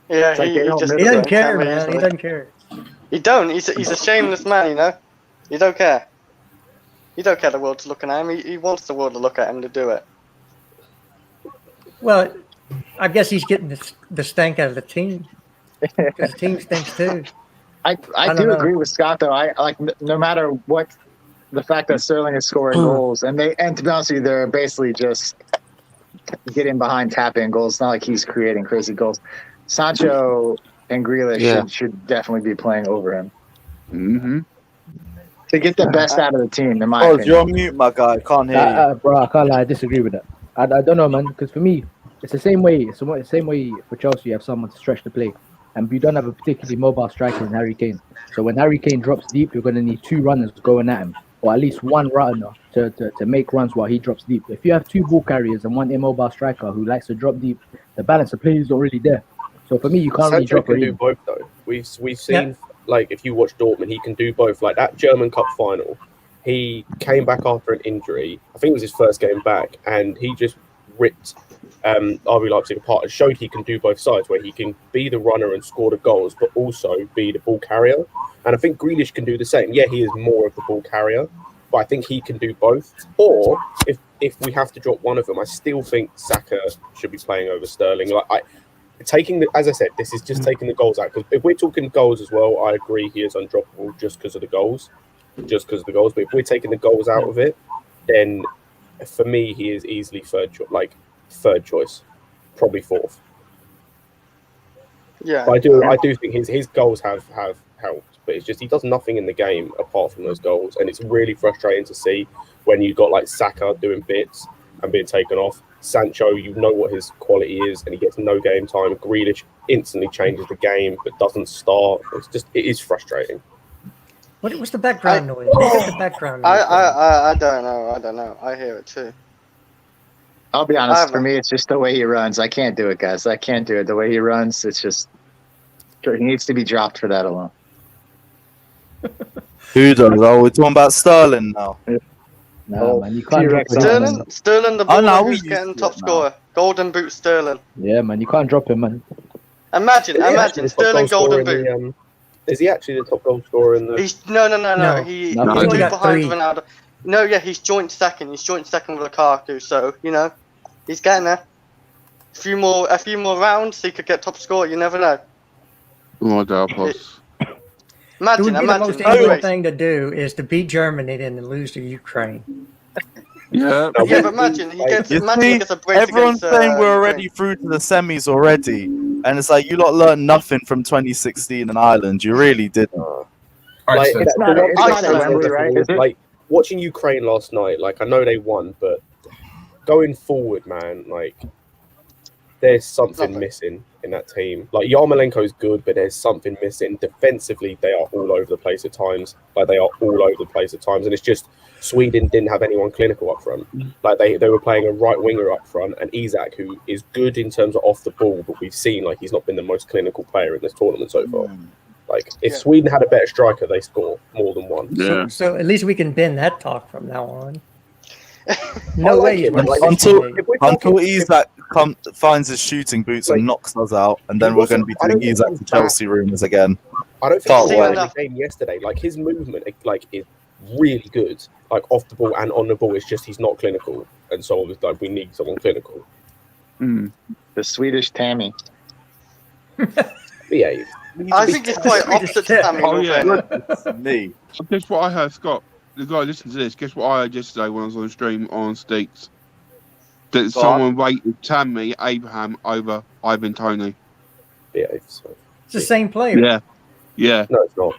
Yeah, he doesn't care, man. He doesn't care. He don't. He's a shameless man, you know. He don't care. He don't care the world's looking at him. He wants the world to look at him to do it. Well, I guess he's getting the stank out of the team. Because the team stinks too. I do agree with Scott though. I like no matter what, the fact that Sterling is scoring goals and to be honest with you, they're basically just getting behind tapping goals. It's not like he's creating crazy goals. Sancho and Grealish should definitely be playing over him. Mm-hmm. To get the best out of the team, in my opinion. You're on mute, my guy. Can't hear you. Bro, I can't lie. I disagree with that. I don't know, man. Because for me, it's the same way. It's the same way for Chelsea. You have someone to stretch the play. And you don't have a particularly mobile striker in Harry Kane. So when Harry Kane drops deep, you're going to need two runners going at him, or at least one runner to make runs while he drops deep. If you have two ball carriers and one immobile striker who likes to drop deep, the balance of play is not really there. So for me, you can't really drop can do both though. We've seen like if you watch Dortmund, he can do both. Like that German Cup final, he came back after an injury. I think it was his first game back, and he just ripped RB Leipzig apart and showed he can do both sides, where he can be the runner and score the goals, but also be the ball carrier. And I think Grealish can do the same. Yeah, he is more of the ball carrier, but I think he can do both. Or if we have to drop one of them, I still think Saka should be playing over Sterling. As I said, this is just taking the goals out. Because if we're talking goals as well, I agree he is undroppable just because of the goals. But if we're taking the goals out of it, then for me he is easily third choice, probably fourth. Yeah, but I do think his goals have helped, but it's just he does nothing in the game apart from those goals, and it's really frustrating to see when you got like Saka doing bits and being taken off. Sancho, you know what his quality is, and he gets no game time. Grealish instantly changes the game but doesn't start. It is frustrating. What's the background noise? What's the background noise? I don't know. I hear it too. I'll be honest, for me, it's just the way he runs. I can't do it, guys. I can't do it. The way he runs, it's just... He needs to be dropped for that alone. Who does? Oh, we're talking about Sterling now. No, man, you can't drop him. Sterling, the ball who's getting top scorer. Golden boot Sterling. Yeah, man, you can't drop him, man. Imagine, Sterling golden boot. Is he actually the top goal scorer in the... No. He's behind Ronaldo. No, yeah, he's joint second. He's joint second with Lukaku, so you know he's getting there. A few more rounds, he could get top scorer. You never know. Oh, Dalpos. Imagine. The most difficult thing to do is to beat Germany and then lose to Ukraine. Yeah, but imagine he gets a brace. Everyone's saying we're already through to the semis already, and it's like you lot learned nothing from 2016 in Ireland. You really didn't. It's not Wembley, right? Like watching Ukraine last night, like I know they won, but going forward, man, like there's something missing in that team. Like Yarmolenko's good, but there's something missing. Defensively, they are all over the place at times. And it's just Sweden didn't have anyone clinical up front. Like they were playing a right winger up front, and Isak, who is good in terms of off the ball, but we've seen like he's not been the most clinical player in this tournament so far. Like if Sweden had a better striker, they score more than one. Yeah. So at least we can bend that talk from now on. No way. Until Isak finds his shooting boots and knocks us out, and then we're going to be doing Isak to Chelsea rumours again. I don't think he was in the game yesterday. Like his movement, like is really good. Like off the ball and on the ball, it's just he's not clinical, and so like we need someone clinical. The Swedish Tammy. Behave. I think it's quite opposite to Tammy. Oh yeah, me. Guess what I heard, Scott? The guy listening to this. Guess what I heard yesterday when I was on stream on Steaks? that someone rated Tammy Abraham over Ivan Toney. Yeah, it's the same player. Yeah. No, it's not.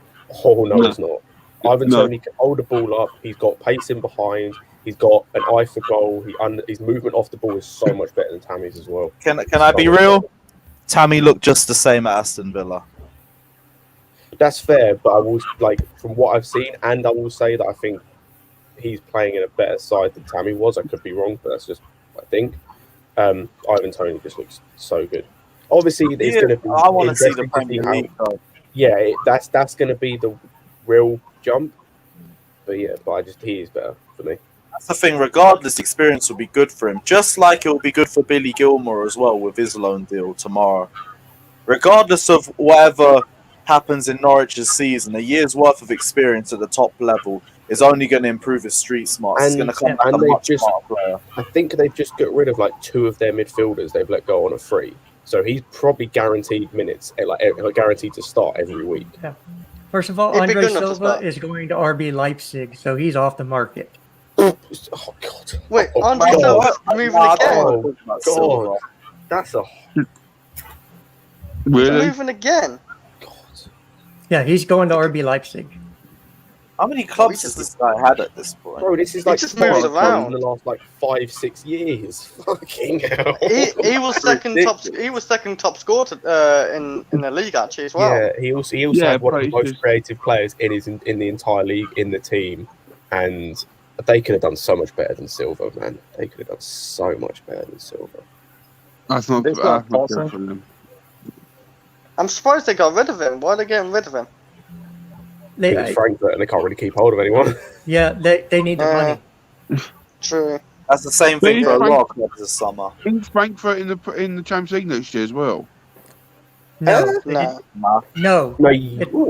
Oh no, it's not. Ivan Toney can hold the ball up. He's got pace in behind. He's got an eye for goal. His movement off the ball is so much better than Tammy's as well. Can I be real? Tammy looked just the same at Aston Villa. That's fair, but I will from what I've seen, and I will say that I think he's playing in a better side than Tammy was. I could be wrong, but that's just what I think. Ivan Toney just looks so good. Obviously, it's going to be. I want to see the Premier League. Yeah, that's going to be the real jump. But yeah, he is better for me. That's the thing. Regardless, the experience will be good for him. Just like it will be good for Billy Gilmour as well with his loan deal tomorrow. Regardless of whatever happens in Norwich's season, a year's worth of experience at the top level is only going to improve his street smarts. It's going to come back a much smarter player. I think they've just got rid of 2 of their midfielders. They've let go on a free, so he's probably guaranteed minutes, guaranteed to start every week. Yeah. First of all, Andre Silva is going to RB Leipzig, so he's off the market. Oh God! Wait, Andre Silva moving again? God, that's a really moving again. God. Yeah, he's going to RB Leipzig. How many clubs has this guy had at this point? Bro, this is just moves around in the last 5-6 years. Fucking hell. He was second top. He was second top scorer in the league actually as well. Yeah, he also had one of the most creative players in the entire league in the team, and they could have done so much better than Silva, man. They could have done so much better than Silva. That's not good for them. I'm surprised they got rid of him. Why are they getting rid of him? It's Frankfurt, and they can't really keep hold of anyone. Yeah, they need the money. True. That's the same thing for a lot of clubs this summer. Isn't Frankfurt in the Champions League next year as well? No.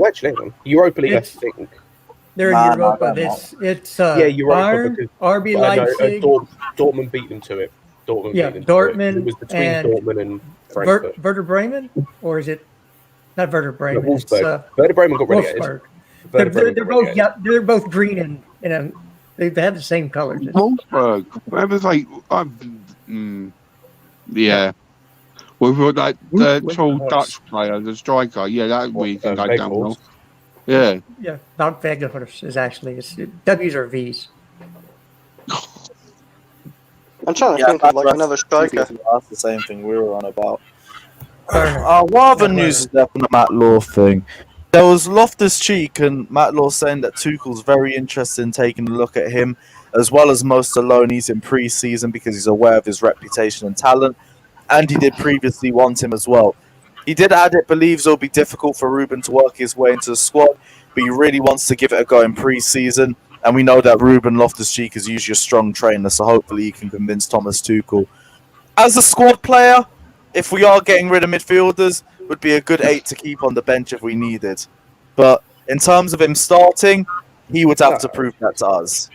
Actually, Europa League, I think. They're in Europa. It's Europa. RB Leipzig. Dortmund beat them to it. Dortmund. It was between Dortmund and Frankfurt. Werder Bremen, or is it not Werder Bremen? Wolfsburg. Werder Bremen got relegated. They're both green and they have the same colors. Wolfsburg. Yeah. We've got that tall Dutch player, the striker. Yeah, that we can go down well. Yeah. Yeah, not Weghorst is actually W's or V's. I'm trying to think of another striker. That's the same thing we were on about. What other news is there from the Matt Law thing? There was Loftus-Cheek and Matt Law saying that Tuchel's very interested in taking a look at him, as well as most Aloni's in pre-season because he's aware of his reputation and talent, and he did previously want him as well. He did add it believes it'll be difficult for Ruben to work his way into the squad, but he really wants to give it a go in pre-season, and we know that Ruben Loftus-Cheek is usually a strong trainer, so hopefully he can convince Thomas Tuchel. As a squad player, if we are getting rid of midfielders, would be a good 8 to keep on the bench if we needed. But in terms of him starting, he would have to prove that to us.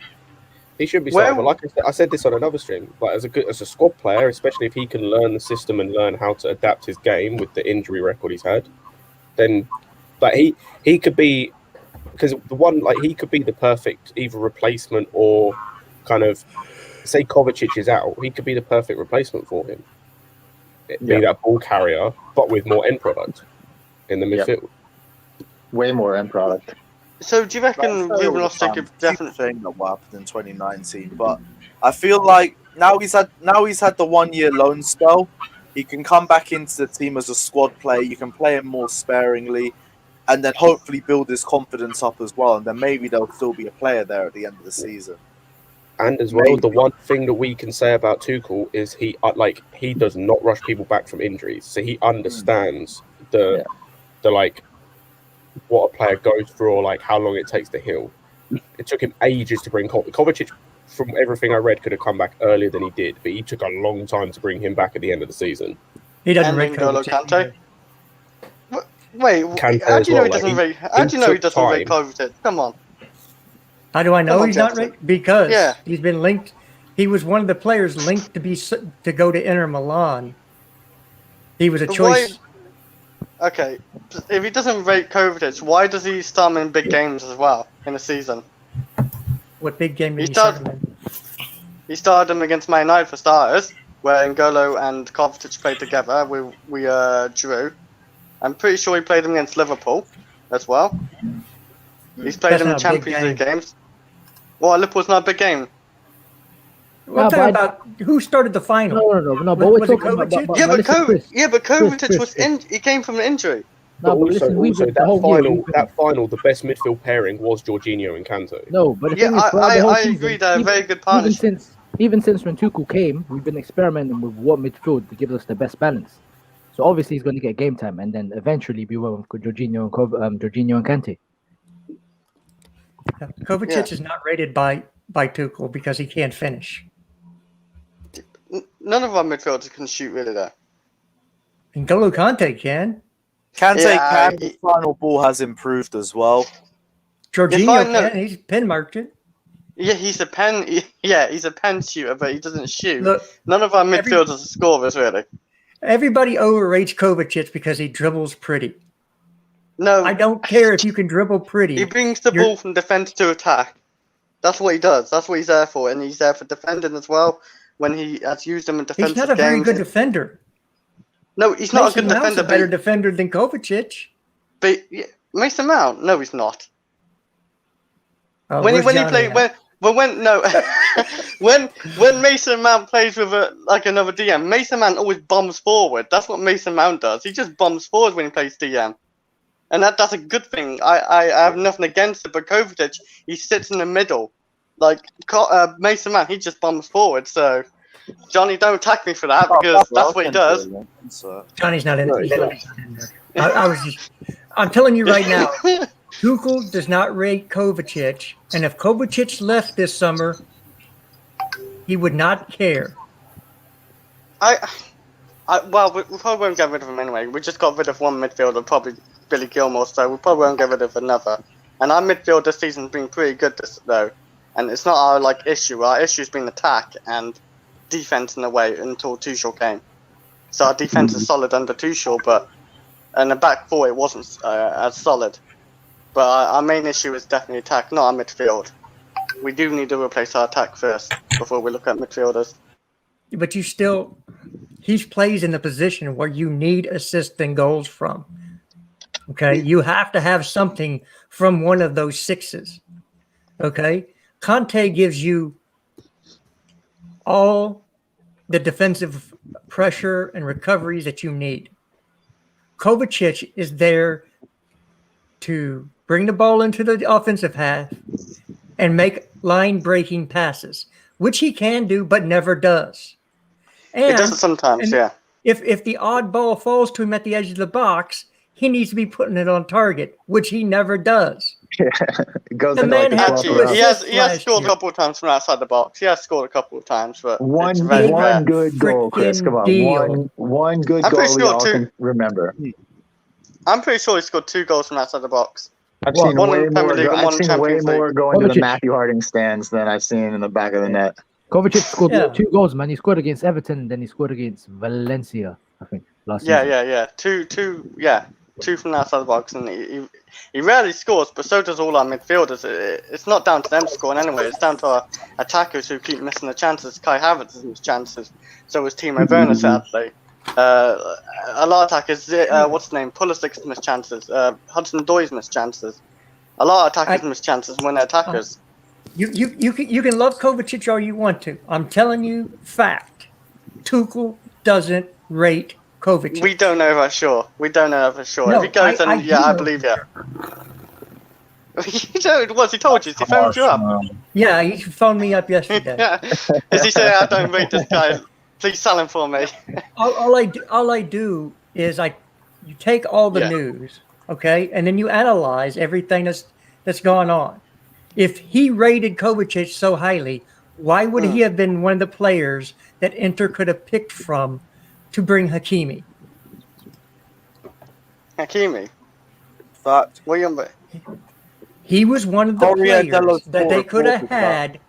He should be starting. But like I said this on another stream, as a squad player, especially if he can learn the system and learn how to adapt his game with the injury record he's had, then he could be, because he could be the perfect either replacement or kind of, say Kovacic is out, he could be the perfect replacement for him. Be that ball carrier, but with more end product in the midfield. Way more end product. So do you reckon Ruben Loftus-Cheek could definitely thing that happened in 2019? But I feel like now he's had the 1 year loan spell. He can come back into the team as a squad player. You can play him more sparingly, and then hopefully build his confidence up as well. And then maybe there'll still be a player there at the end of the season. And as well, the one thing that we can say about Tuchel is he does not rush people back from injuries, so he understands what a player goes through or how long it takes to heal. It took him ages to bring Kovacic. From everything I read, could have come back earlier than he did, but he took a long time to bring him back at the end of the season. He doesn't rate Kante. Wait, how do you know he doesn't rate? How do you know he doesn't rate Kovacic? Come on. How do I know he's not ranked? Because he's been linked. He was one of the players linked to go to Inter Milan. He was a choice. Okay, if he doesn't rate Kovacic, why does he start him in big games as well in a season? What big game did he start him in? He started him against Man United for starters, where N'Golo and Kovacic played together. We drew. I'm pretty sure he played him against Liverpool as well. He's played him in Champions League games. Well, Liverpool's not a big game. Well, I'm talking about who started the final. No. But we're talking about but Kovacic was he came from an injury. No, but also that final, the best midfield pairing was Jorginho and Kante. No, but I agree. They're a very good partnership. Even since when Tuchel came, we've been experimenting with what midfield to give us the best balance. So obviously he's going to get game time, and then eventually be well with Jorginho and Kante. Kovacic is not rated by Tuchel because he can't finish. None of our midfielders can shoot really though. N'Golo Kante can. Kante can. The final ball has improved as well. Jorginho can. He's a pen merchant. Yeah, he's a pen. Yeah, he's a pen shooter, but he doesn't shoot. Look, none of our midfielders are scorers really. Everybody overrates Kovacic because he dribbles pretty. No, I don't care if you can dribble pretty. He brings the ball from defense to attack. That's what he does. That's what he's there for, and he's there for defending as well. When he has used him in defensive games. He's not a very good defender. No, he's not a good defender. He's a better defender than Kovacic. But Mason Mount, no, he's not. Oh, when he played, when Mason Mount plays with another DM, Mason Mount always bombs forward. That's what Mason Mount does. He just bombs forward when he plays DM, and that's a good thing. I have nothing against it, but Kovacic, he sits in the middle. Like Mason Mount, he just bombs forward. So, Johnny, don't attack me for that because that's what he does. Johnny's not in there. I'm telling you right now, Tuchel does not rate Kovacic, and if Kovacic left this summer, he would not care. Well, we probably won't get rid of him anyway. We just got rid of one midfielder, probably Billy Gilmour, so we probably won't get rid of another. And our midfield this season's been pretty good though. And it's not our issue. Our issue's been attack and defense in a way until Tuchel came. So our defense is solid under Tuchel, but in the back four it wasn't as solid. But our main issue is definitely attack, not our midfield. We do need to replace our attack first before we look at midfielders. But he plays in the position where you need assists and goals from. Okay, you have to have something from one of those sixes. Okay. Kante gives you all the defensive pressure and recoveries that you need. Kovacic is there to bring the ball into the offensive half and make line-breaking passes, which he can do but never does. And, he does it sometimes, yeah. If the odd ball falls to him at the edge of the box, he needs to be putting it on target, which he never does. Yeah, it goes the man he has scored a couple of times from outside the box. He has scored a couple of times, but one good goal, Chris. Come on, one good goal we all can remember. I'm pretty sure he scored 2 goals from outside the box. I've seen way more going to the Matthew Harding stands than I've seen in the back of the net. Kovacic scored 2 goals, man. He scored against Everton, and then he scored against Valencia, I think, last season. Yeah. Two from outside the box, and he rarely scores, but so does all our midfielders. It's not down to them scoring anyway. It's down to our attackers who keep missing the chances. Kai Havertz has missed chances. So is Timo Werner, sadly. A lot of attackers, what's his name? Pulisic's missed chances. Hudson-Odoi's missed chances. A lot of attackers miss chances when they're attackers. You can love Kovacic all you want to. I'm telling you, fact. Tuchel doesn't rate Kovacic. We don't know for sure. No, if he goes, I believe you. You know what he told you? He phoned you up. Yeah, he phoned me up yesterday. Is he saying I don't rate this guy? Please sell him for me. all I do is you take all the news, okay, and then you analyze everything that's gone on. If he rated Kovacic so highly, why would he have been one of the players that Inter could have picked from to bring Hakimi? Fact. William. He was one of the players that they could have had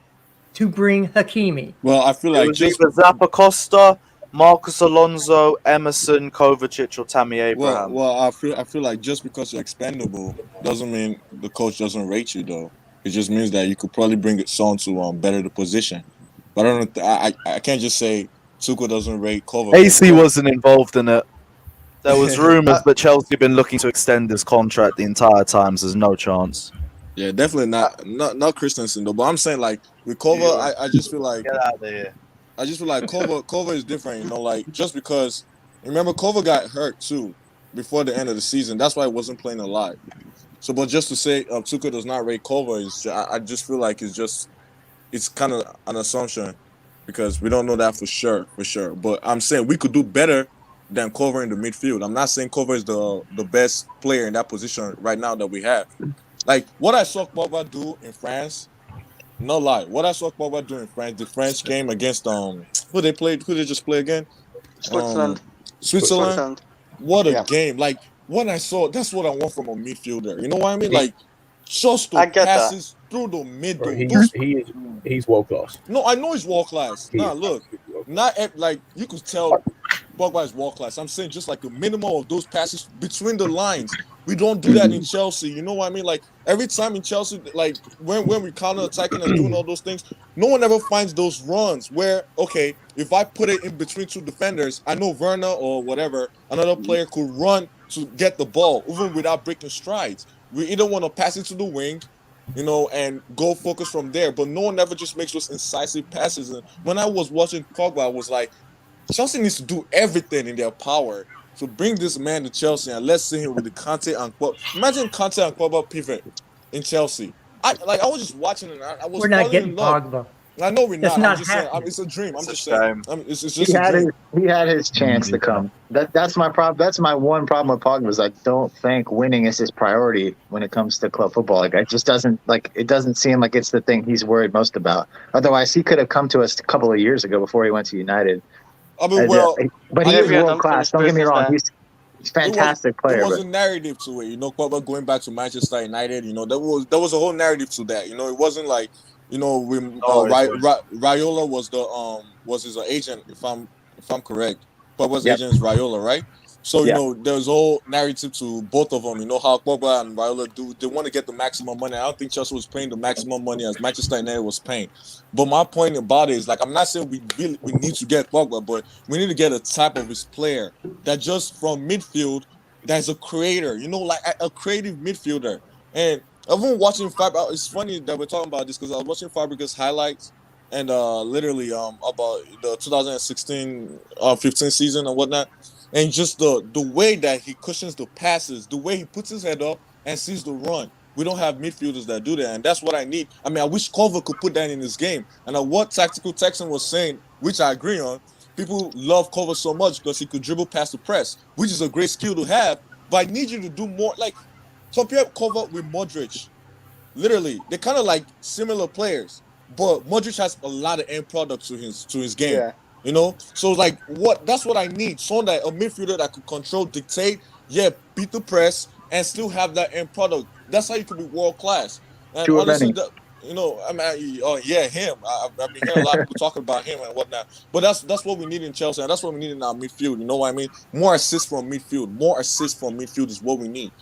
to bring Hakimi. Well, I feel like it was either Zappacosta, Marcus Alonso, Emerson, Kovacic, or Tammy Abraham. Well, I feel like just because you're expendable doesn't mean the coach doesn't rate you, though. It just means that you could probably bring someone to better the position. But I don't. I can't just say Tuchel doesn't rate Kovacic. AC wasn't involved in it. There was rumours that Chelsea have been looking to extend his contract the entire time. So there's no chance. Yeah, definitely not Christensen though. But I'm saying like with Kova, I just feel like get out of here. I just feel like Kova is different. You know, like just because remember Kova got hurt too before the end of the season. That's why he wasn't playing a lot. So, but just to say Tuchel does not rate Kova is I just feel like it's kind of an assumption because we don't know that for sure. But I'm saying we could do better than Kova in the midfield. I'm not saying Kova is the best player in that position right now that we have. Like what I saw Pogba do in France, no lie. What I saw Pogba do in France, the French game against who they just play again? Switzerland. What a game! Like when I saw, that's what I want from a midfielder. You know what I mean? Like just the passes through the middle. He's world class. No, I know he's world class. Look, not like you could tell Pogba is world class. I'm saying just like the minimum of those passes between the lines. We don't do that in Chelsea. You know what I mean? Like every time in Chelsea, like when we counter attacking and doing all those things, no one ever finds those runs where, okay, if I put it in between two defenders, I know Werner or whatever, another player could run to get the ball, even without breaking strides. We either want to pass it to the wing, you know, and go focus from there. But no one ever just makes those incisive passes. And when I was watching Pogba, I was like, Chelsea needs to do everything in their power to bring this man to Chelsea and let's see him with the Kante and Pogba. Imagine Kante and Pogba pivot in Chelsea. I was just watching it. I was. We're not getting Pogba. I know we're not. I'm just saying. It's a dream. I'm just saying. It's just he had his chance to come. That's my problem. That's my one problem with Pogba is I don't think winning is his priority when it comes to club football. Like it just doesn't seem like it's the thing he's worried most about. Otherwise, he could have come to us a couple of years ago before he went to United. I mean, but he is world class. Don't get me wrong. He's a fantastic player. There was a narrative to it, you know. Pogba going back to Manchester United, you know, there was a whole narrative to that. You know, it wasn't like, you know, Raiola was his agent, if I'm correct. Pogba's agent is Raiola, right? So you know, there's a whole narrative to both of them. You know how Pogba and Raiola do. They want to get the maximum money. I don't think Chelsea was paying the maximum money as Manchester United was paying. But my point about it is, like, I'm not saying we need to get Pogba, but we need to get a type of his player that just from midfield, that's a creator. You know, like a creative midfielder. And I've been watching Fabregas. It's funny that we're talking about this because I was watching Fabregas highlights and literally about the 2016-15 season and whatnot. And just the way that he cushions the passes, the way he puts his head up and sees the run. We don't have midfielders that do that, and that's what I need. I mean, I wish Kova could put that in his game. And what Tactical Texan was saying, which I agree on, people love Kova so much because he could dribble past the press, which is a great skill to have. But I need you to do more. Like, compare Kova with Modric. Literally, they're kind of like similar players, but Modric has a lot of end product to his game. Yeah. You know, so like that's what I need. Someone that a midfielder that could control, dictate, beat the press, and still have that end product. That's how you could be world class. And honestly, you know, I mean, him. I've been hearing a lot of people talking about him and whatnot. But that's what we need in Chelsea, and that's what we need in our midfield. You know what I mean? More assists from midfield. More assists from midfield is what we need.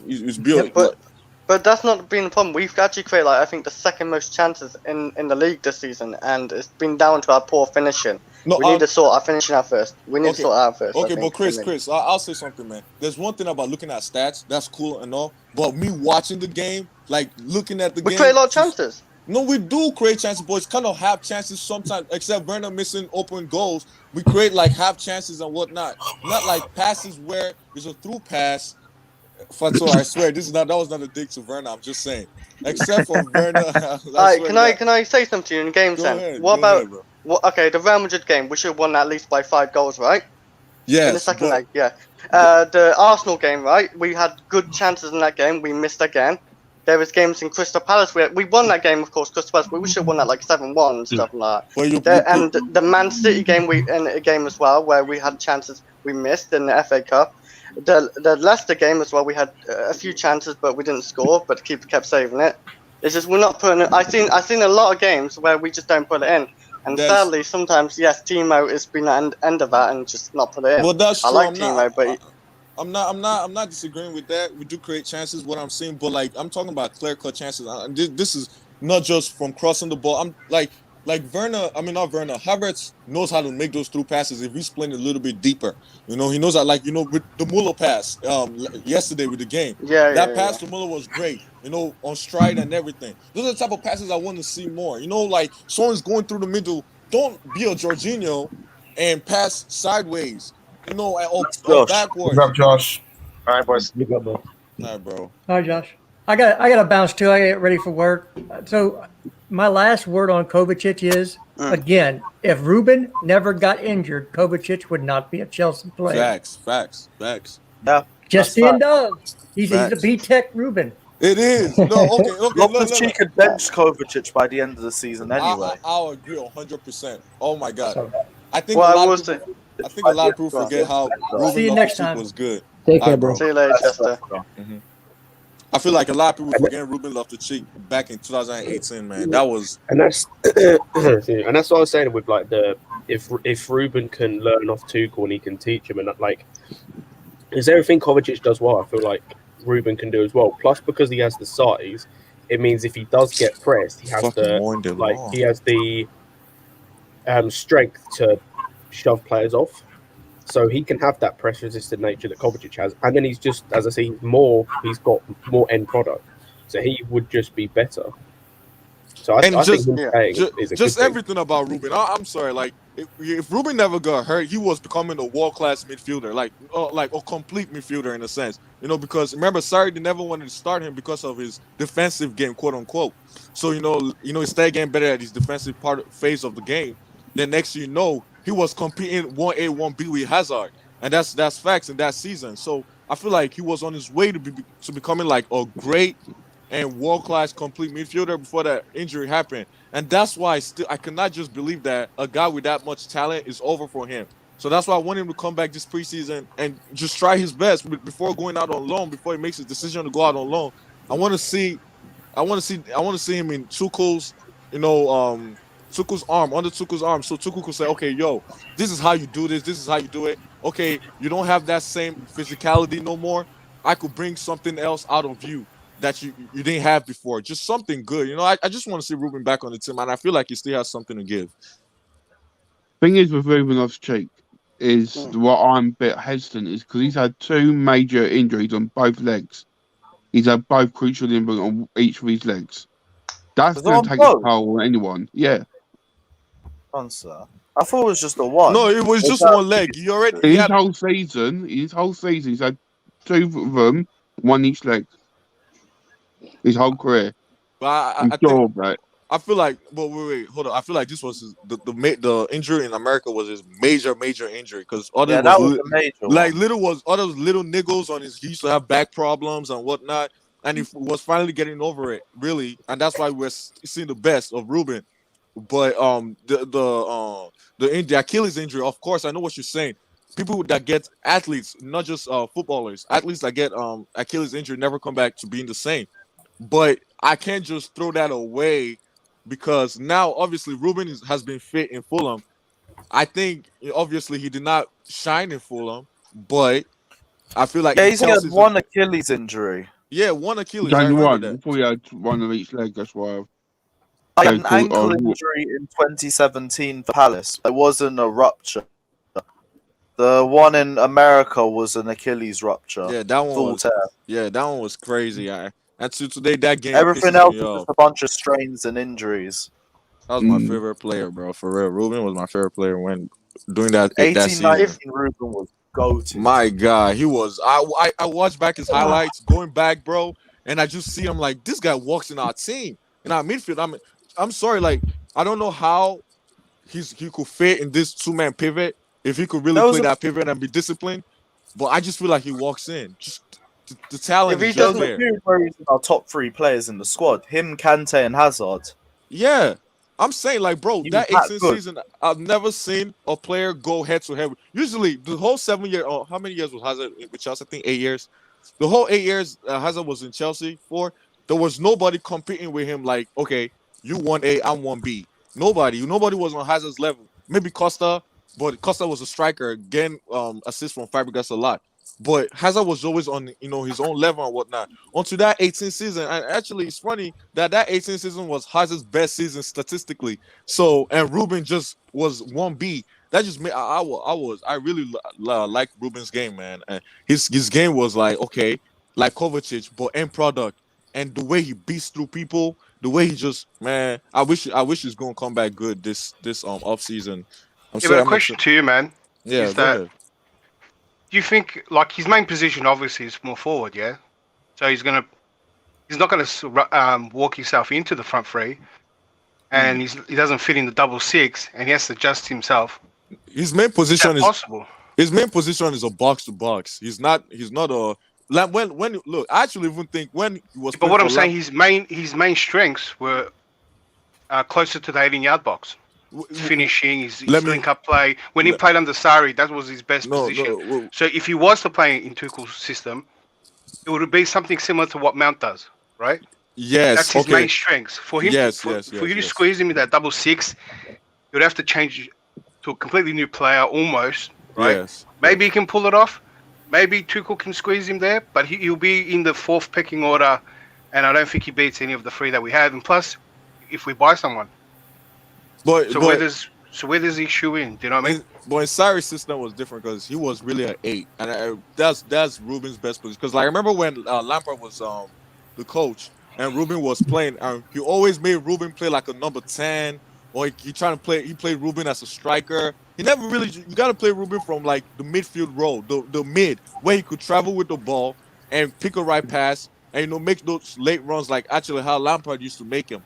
It's beautiful. Yeah, but that's not been the problem. We've actually created, like, I think, the second most chances in the league this season, and it's been down to our poor finishing. No, we need to sort our finishing out first. We need to sort out first. Okay, but Chris, I'll say something, man. There's one thing about looking at stats. That's cool and all. But me watching the game, like looking at the game. We create a lot of chances. No, we do create chances, but it's kind of half chances sometimes, except Werner missing open goals. We create like half chances and whatnot. Not like passes where it's a through pass. Fato, I swear, that was not a dig to Werner. I'm just saying. Except for Werner. Alright, can I say something to you in game sense? What about the Real Madrid game? We should have won at least by 5 goals, right? Yeah. In the second leg, yeah. The Arsenal game, right? We had good chances in that game. We missed again. There was games in Crystal Palace where we won that game, of course, Crystal Palace, but we should have won that like 7-1 and stuff like that. And the Man City game, in a game as well, where we had chances we missed in the FA Cup. The Leicester game as well, we had a few chances, but we didn't score. But the keeper kept saving it. It's just we're not putting it. I've seen a lot of games where we just don't put it in, and sadly, sometimes Timo has been at the end of that and just not put it in. Well, that's true. I like Timo, but I'm not disagreeing with that. We do create chances. What I'm saying, but like I'm talking about clear-cut chances. This is not just from crossing the ball. I'm like like Werner, I mean not Werner, Havertz knows how to make those through passes if he's playing a little bit deeper. You know, he knows that, like, you know, with the Muller pass yesterday with the game. That pass to Muller was great, you know, on stride and everything. Those are the type of passes I want to see more. You know, like someone's going through the middle, don't be a Jorginho and pass sideways, you know, or backwards. What's up, Josh? All right, boys. You got, bro. All right, bro. All right, Josh. I got to bounce too. I get ready for work. So my last word on Kovacic is, again, if Ruben never got injured, Kovacic would not be a Chelsea player. Facts. Yeah. Just being done. He's a B-Tech Ruben. It is. No, okay. Loftus-Cheek could bench Kovacic by the end of the season anyway. I'll agree 100%. Oh my God. I think Well, a lot of people forget how Ruben Loftus-Cheek was good. Take care, bro. See you later, Chester. I feel like a lot of people forget Ruben Loftus-Cheek back in 2018, man. That was, and that's and that's what I was saying with like if Ruben can learn off Tuchel and he can teach him, and like, is everything Kovacic does well, I feel like Ruben can do as well. Plus, because he has the size, it means if he does get pressed, he has he has the strength to shove players off. So he can have that press-resistant nature that Kovacic has, and then he's just, as I say, he's got more end product, so he would just be better. So I think is just everything about Ruben. I'm sorry, like if Ruben never got hurt, he was becoming a world-class midfielder, like a complete midfielder in a sense, you know. Because remember, Sarri never wanted to start him because of his defensive game, quote unquote. So you know, he started getting better at his defensive phase of the game. Then next thing you know, he was competing 1A, 1B with Hazard, and that's facts in that season. So I feel like he was on his way to becoming like a great and world-class complete midfielder before that injury happened. And that's why I cannot just believe that a guy with that much talent is over for him. So that's why I want him to come back this preseason and just try his best before going out on loan, before he makes his decision to go out on loan. I want to see him in Tuchel's, Tuchel's arm, under Tuchel's arm, so Tuchel could say, okay, yo, this is how you do this is how you do it. Okay, you don't have that same physicality no more. I could bring something else out of you that you didn't have before. Just something good. You know, I just want to see Ruben back on the team, and I feel like he still has something to give. Thing is with Ruben Loftus-Cheek is what I'm a bit hesitant is because he's had 2 major injuries on both legs. He's had both crucial injuries on each of his legs. That's going to take a toll on anyone. Yeah. Answer. I thought it was just the one. No, it was just one leg. You already his whole season, he's had 2 of them, one each leg. His whole career. But I feel like, well, wait, hold on. I feel like this was the injury in America was his major injury because was the major like one. Other little niggles on his. He used to have back problems and whatnot, and he was finally getting over it, really, and that's why we're seeing the best of Ruben. But the Achilles injury, of course, I know what you're saying. People that get athletes, not just footballers, athletes that get Achilles injury never come back to being the same. But I can't just throw that away because now, obviously, Ruben has been fit in Fulham. I think, obviously, he did not shine in Fulham, but I feel like he's got one Achilles injury. Yeah, one Achilles. I remember that. Before he had one of each leg, that's why. I had an ankle injury in 2017 for Palace. It wasn't a rupture. The one in America was an Achilles rupture. Yeah, that one was crazy. And today, that game. Everything else was just a bunch of strains and injuries. That was my favorite player, bro. For real, Ruben was my favorite player when doing that. 18-19 Ruben was go-to. My God, he was. I watched back his highlights going back, bro, and I just see him like this guy walks in our team in our midfield. I'm sorry, like I don't know how he could fit in this 2-man pivot if he could really play that pivot and be disciplined. But I just feel like he walks in just. The talent if he doesn't appear where he's our top 3 players in the squad, him, Kante, and Hazard. Yeah, I'm saying like, bro, that 18th season, I've never seen a player go head to head. Usually, the whole 7 year, how many years was Hazard with Chelsea? I think 8 years. The whole 8 years Hazard was in Chelsea for. There was nobody competing with him. Like, okay, you 1A, I'm 1B. Nobody was on Hazard's level. Maybe Costa, but Costa was a striker, getting assists from Fabregas a lot. But Hazard was always on, his own level and whatnot. Onto that 18th season, and actually, it's funny that 18th season was Hazard's best season statistically. So, and Ruben just was 1B. That just made I really like Ruben's game, man. And his game was like, okay, like Kovacic, but end product. And the way he beats through people, the way he just, man, I wish he's gonna come back good this off season. But a question to you, man. Yeah, is that do you think, like, his main position obviously is more forward, yeah? So he's not gonna walk himself into the front three, and he doesn't fit in the double six, and he has to adjust himself. His main position is possible. His main position is a box to box. He's not a when look. I actually even think when he was. But what I'm saying, his main strengths were closer to the 18-yard box. Finishing, his link-up play. When he played under Sarri, that was his best position. So if he was to play in Tuchel's system, it would be something similar to what Mount does, right? Yes, that's his main strengths. For him, for you to squeeze him in that double six, you'd have to change to a completely new player, almost, right? Yes. Maybe he can pull it off. Maybe Tuchel can squeeze him there, but he'll be in the fourth pecking order, and I don't think he beats any of the three that we have. And plus, if we buy someone. Where does he shoe in? Do you know what I mean? But in Sarri's system was different because he was really an 8, and that's Ruben's best position. Because I remember when Lampard was the coach and Ruben was playing, he always made Ruben play like a number 10, or he played Ruben as a striker. He never really. You got to play Ruben from like the midfield role, the mid, where he could travel with the ball and pick a right pass and make those late runs like actually how Lampard used to make him.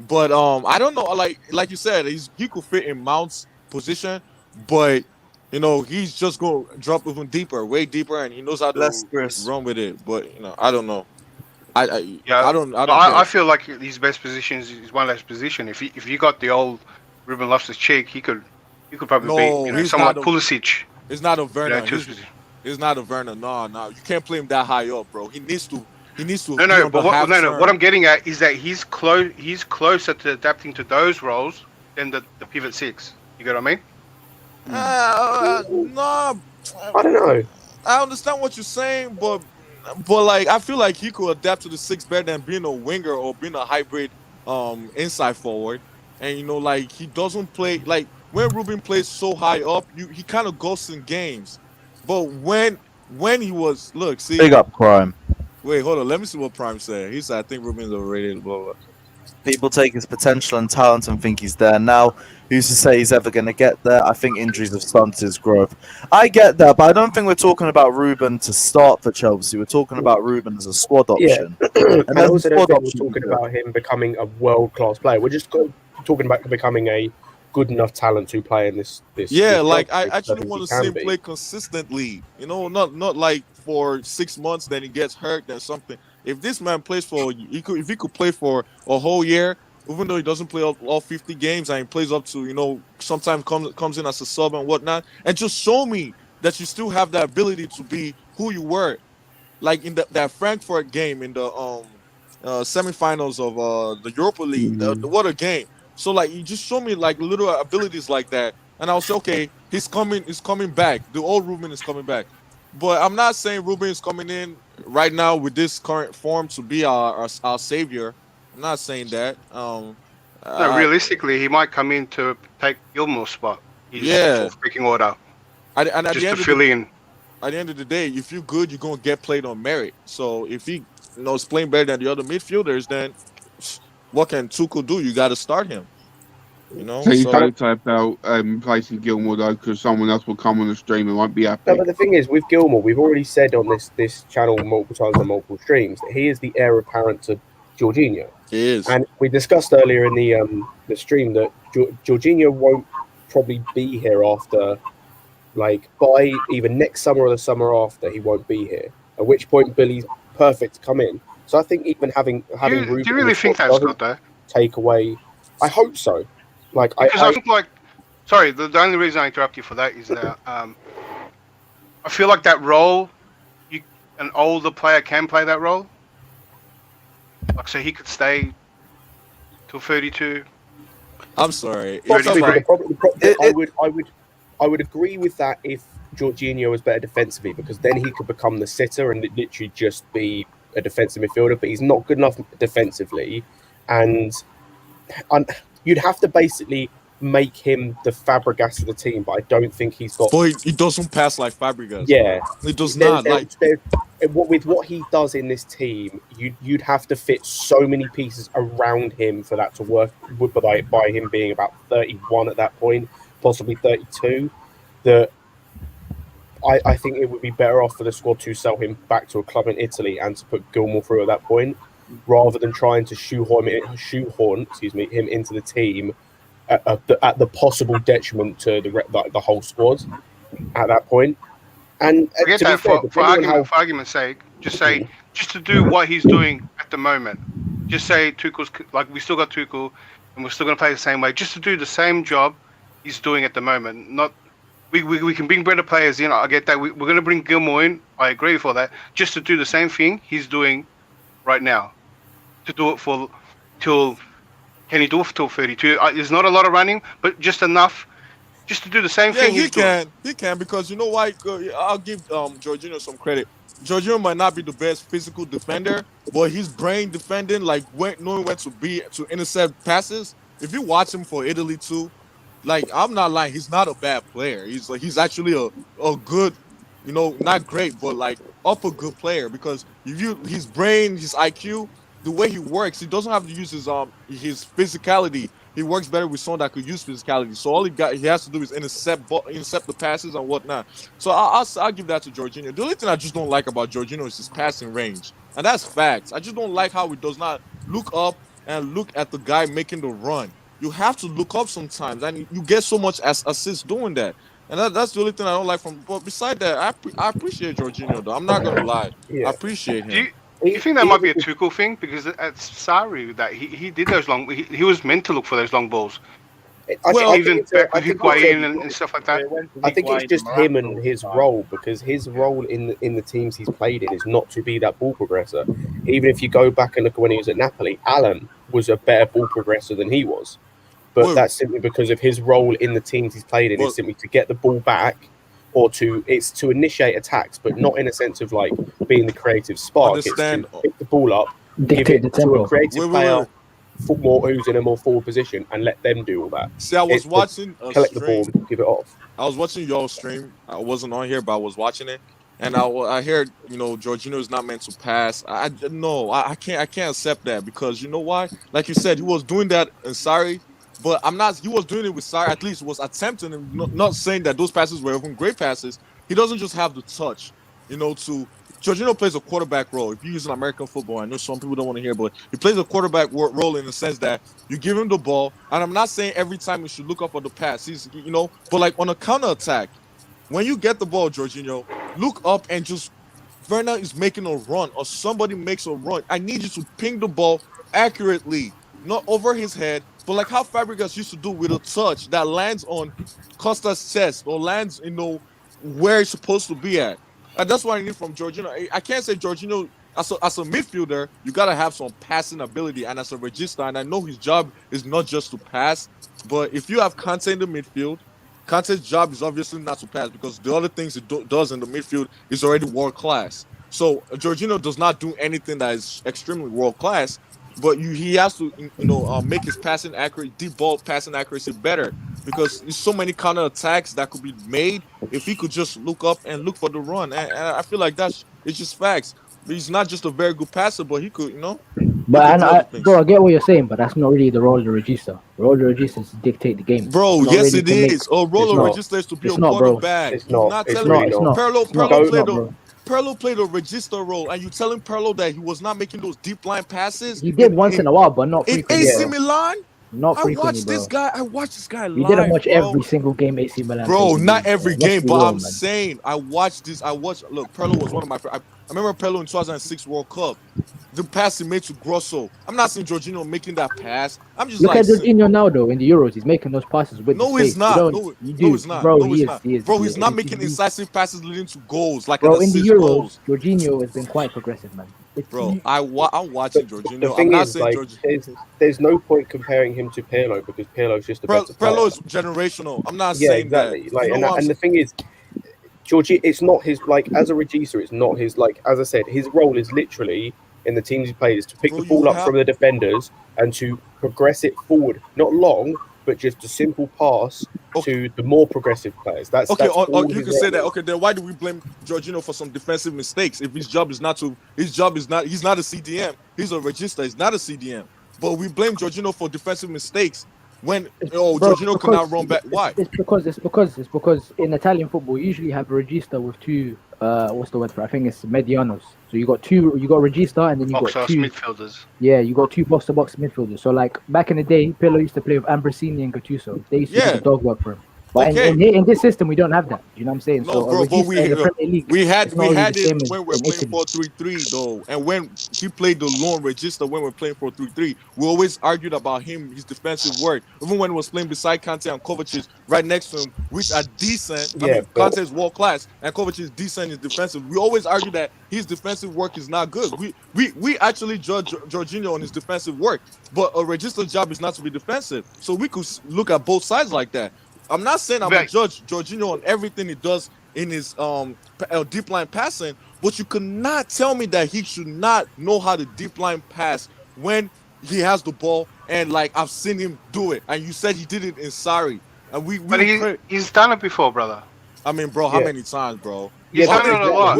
But I don't know, like you said, he could fit in Mount's position, but he's just gonna drop even deeper, way deeper, and he knows how to run with it. But I don't know. I feel like his best position is one less position. If you got the old Ruben Loftus-Cheek, he could probably be someone like Pulisic. It's not a Werner. It's not a Werner. No, you can't play him that high up, bro. He needs to. No. What I'm getting at is that he's closer to adapting to those roles than the pivot six. You get what I mean? No, I don't know. I understand what you're saying, but like I feel like he could adapt to the six better than being a winger or being a hybrid inside forward. And like he doesn't play like when Ruben plays so high up, he kind of ghosts in games. But when he was big up Prime. Wait, hold on. Let me see what Prime said. He said, I think Ruben's overrated, blah, blah. People take his potential and talent and think he's there now. Who's to say he's ever going to get there? I think injuries have stunted his growth. I get that, but I don't think we're talking about Ruben to start for Chelsea. We're talking about Ruben as a squad option. Yeah. And I also don't think we're talking about him becoming a world-class player. We're just talking about becoming a good enough talent to play in this. Yeah, like I actually want to see him play consistently. Not like for 6 months, then he gets hurt, then something. If this man plays if he could play for a whole year, even though he doesn't play all 50 games and he plays up to sometimes comes in as a sub and whatnot, and just show me that you still have that ability to be who you were, like in that Frankfurt game in the semifinals of the Europa League. What a game! So like you just show me like little abilities like that, and I'll say, okay, he's coming back. The old Ruben is coming back. But I'm not saying Ruben is coming in right now with this current form to be our savior. I'm not saying that. Realistically, he might come in to take Gilmour's spot. He's fourth picking order. Just to fill in. At the end of the day, if you're good, you're gonna get played on merit. So if he is playing better than the other midfielders, then what can Tuchel do? You got to start him. So you don't type out replacing Gilmour though, because someone else will come on the stream and won't be happy. No, but the thing is, with Gilmour, we've already said on this channel multiple times on multiple streams that he is the heir apparent to Jorginho. He is, and we discussed earlier in the stream that Jorginho won't probably be here after, like by either next summer or the summer after. He won't be here. At which point, Billy's perfect to come in. So I think even having do you really think that's good though? Take away. I hope so. Like because I think sorry, the only reason I interrupt you for that is that I feel like that role, an older player can play that role. Like so he could stay till 32. I'm sorry. I would agree with that if Jorginho was better defensively because then he could become the sitter and literally just be a defensive midfielder. But he's not good enough defensively, and you'd have to basically make him the Fabregas of the team. But I don't think he's got. Boy, he doesn't pass like Fabregas. Yeah, he does not. With what he does in this team, you'd have to fit so many pieces around him for that to work. By him being about 31 at that point, possibly 32, that I think it would be better off for the squad to sell him back to a club in Italy and to put Gilmour through at that point, rather than trying to shoehorn him into the team at the possible detriment to the whole squad at that point. And forget that for argument's sake, just to do what he's doing at the moment. Just say Tuchel's like we still got Tuchel, and we're still going to play the same way. Just to do the same job he's doing at the moment. Not we can bring better players in. I get that. We're going to bring Gilmour in. I agree with all that. Just to do the same thing he's doing right now. To do it can he do it till 32? There's not a lot of running, but just enough. Just to do the same thing. He can because you know why? I'll give Jorginho some credit. Jorginho might not be the best physical defender, but his brain defending, like knowing when to intercept passes. If you watch him for Italy too, like I'm not lying, he's not a bad player. He's actually a good, not great, but like upper good player because his brain, his IQ, the way he works, he doesn't have to use his physicality. He works better with someone that could use physicality. So all he has to do is intercept the passes and whatnot. So I'll give that to Jorginho. The only thing I just don't like about Jorginho is his passing range, and that's facts. I just don't like how he does not look up and look at the guy making the run. You have to look up sometimes, and you get so much assists doing that. And that's the only thing I don't like from. But beside that, I appreciate Jorginho though. I'm not gonna lie, I appreciate him. Do you think that might be a Tuchel thing? Because at Sarri, that he did those long. He was meant to look for those long balls. Even back with Higuain and stuff like that. I think it's just him and his role, because his role in the teams he's played in is not to be that ball progressor. Even if you go back and look at when he was at Napoli, Alan was a better ball progressor than he was. But that's simply because of his role in the teams he's played in is simply to get the ball back, or to initiate attacks, but not in a sense of like being the creative spark. It's to pick the ball up, give it to a creative player who's in a more forward position, and let them do all that. See, I was watching collect the ball, give it off. I was watching y'all's stream. I wasn't on here, but I was watching it, and I heard Jorginho is not meant to pass. I can't accept that, because you know why? Like you said, he was doing that in Sarri. But he was doing it with Sarri, at least was attempting, and not saying that those passes were even great passes. He doesn't just have the touch, Jorginho plays a quarterback role. If you use an American football, I know some people don't want to hear, but he plays a quarterback role in the sense that you give him the ball, and I'm not saying every time you should look up for the pass. But like on a counter attack, when you get the ball, Jorginho, look up and just Werner is making a run or somebody makes a run. I need you to ping the ball accurately, not over his head. But like how Fabregas used to do with a touch that lands on Costa's chest or lands, where it's supposed to be at. And that's what I need from Jorginho. I can't say Jorginho, as a midfielder, you got to have some passing ability. And as a regista, and I know his job is not just to pass, but if you have Kante in the midfield, Kante's job is obviously not to pass, because the other things he does in the midfield is already world class. So Jorginho does not do anything that is extremely world class. But he has to, make his passing deep ball passing accuracy better, because there's so many counter attacks that could be made if he could just look up and look for the run. And I feel like it's just facts. He's not just a very good passer, but he could, But I get what you're saying, but that's not really the role of the regista. The role of the regista is to dictate the game. Bro, yes it is. Role of regista is to be a quarterback. It's not. Perlo played a regista role, and you telling Perlo that he was not making those deep line passes? He did once in a while, but not frequently. In AC Milan? Not frequently, I watched this guy live. You didn't watch every single game AC Milan. Bro, not every game, but I'm saying I watched this. Look, Perlo was one of my. I remember Perlo in 2006 World Cup. The pass he made to Grosso. I'm not saying Jorginho making that pass. I'm just look at Jorginho now though in the Euros. He's making those passes with. No, he's not. No, he's not. Bro, he is. Bro, he's not making incisive passes leading to goals like. Bro, in the Euros, Jorginho has been quite progressive, man. Bro, I'm watching Jorginho. The thing is, there's no point comparing him to Pirlo, because Pirlo's just a better player. Pirlo is generational. I'm not saying exactly. that. And the thing is, Jorginho, it's not his, like, as a regista, it's not his, like, as I said, his role is literally, in the teams he played, is to pick the ball up from the defenders and to progress it forward. Not long, but just a simple pass to the more progressive players. That's okay. That's You can say that. Okay, then why do we blame Jorginho for some defensive mistakes if his job is not, he's not a CDM. He's a regista. He's not a CDM. But we blame Jorginho for defensive mistakes when Jorginho cannot run back. Why? It's because in Italian football you usually have a regista with two what's the word for it? I think it's medianos. So you got regista and then you got two midfielders. Yeah, you got two box-to-box midfielders. So like back in the day, Pirlo used to play with Ambrosini and Gattuso. They used to do the dog work for him. But in this system, we don't have that. You know what I'm saying? No, so bro, but we had it when we're playing 4-3-3 though, and when he played the lone regista when we're playing 4-3-3, we always argued about his defensive work. Even when he was playing beside Kante and Kovacic, right next to him, which are decent. Kante is world class, and Kovacic is decent in defensive. We always argue that his defensive work is not good. We actually judge Jorginho on his defensive work, but a register's job is not to be defensive. So we could look at both sides like that. I'm not saying I'm gonna judge Jorginho on everything he does in his deep line passing, but you cannot tell me that he should not know how to deep line pass when he has the ball. And like I've seen him do it, and you said he did it in Sarri, and he's done it before, brother. I mean, bro, how many times, bro? He's done it a lot.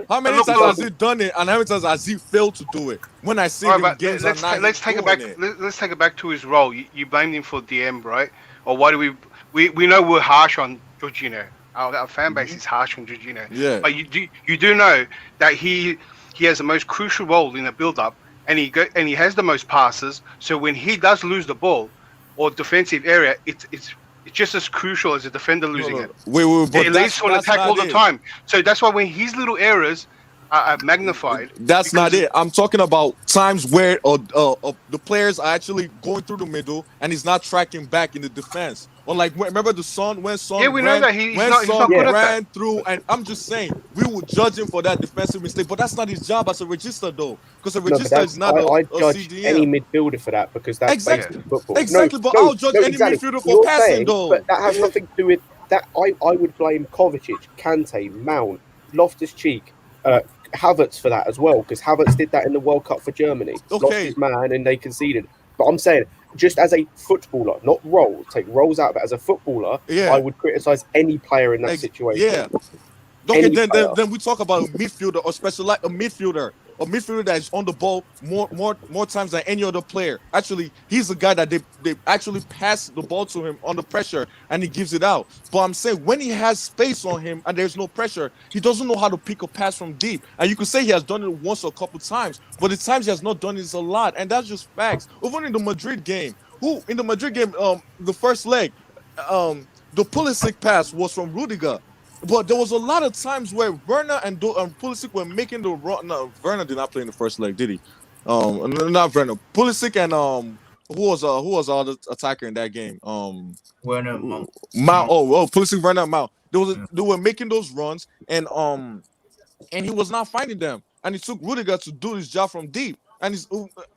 How many times has he done it, and how many times has he failed to do it? When I see him games, let's take it back to his role. You blamed him for DM, right? Or why do we know we're harsh on Jorginho. Our fan base is harsh on Jorginho. Yeah. But you do know that he has the most crucial role in the build-up, and he has the most passes. So when he does lose the ball or defensive area, it's just as crucial as a defender losing it. But he leads to an attack all the time. So that's why when his little errors are magnified. That's not it. I'm talking about times where the players are actually going through the middle and he's not tracking back in the defense. Or like remember when Son know that he's not good at ran through, and I'm just saying we would judge him for that defensive mistake, but that's not his job as a regista though, because a regista is not I a judge CDM. any midfielder for that because that's exactly football. Exactly, but I'll judge any midfielder for passing though. But that has nothing to do with that. I would blame Kovacic, Kante, Mount, Loftus-Cheek, Havertz for that as well, because Havertz did that in the World Cup for Germany. Lost his man and they conceded. But I'm saying, just as a footballer, not roles, take roles out, but as a footballer, I would criticize any player in that situation. Yeah. Okay, then we talk about a midfielder, or especially like a midfielder that is on the ball more times than any other player. Actually, he's the guy that they actually pass the ball to him under pressure and he gives it out. But I'm saying when he has space on him and there's no pressure, he doesn't know how to pick a pass from deep. And you could say he has done it once or a couple times, but the times he has not done it is a lot, and that's just facts. Even in the Madrid game, the first leg, the Pulisic pass was from Rudiger. But there was a lot of times where Werner and Pulisic were making the run. No, Werner did not play in the first leg, did he? Not Werner. Pulisic and who was the other attacker in that game? Werner, Mount. Pulisic, Werner, Mount. They were making those runs, and he was not finding them, and it took Rudiger to do his job from deep.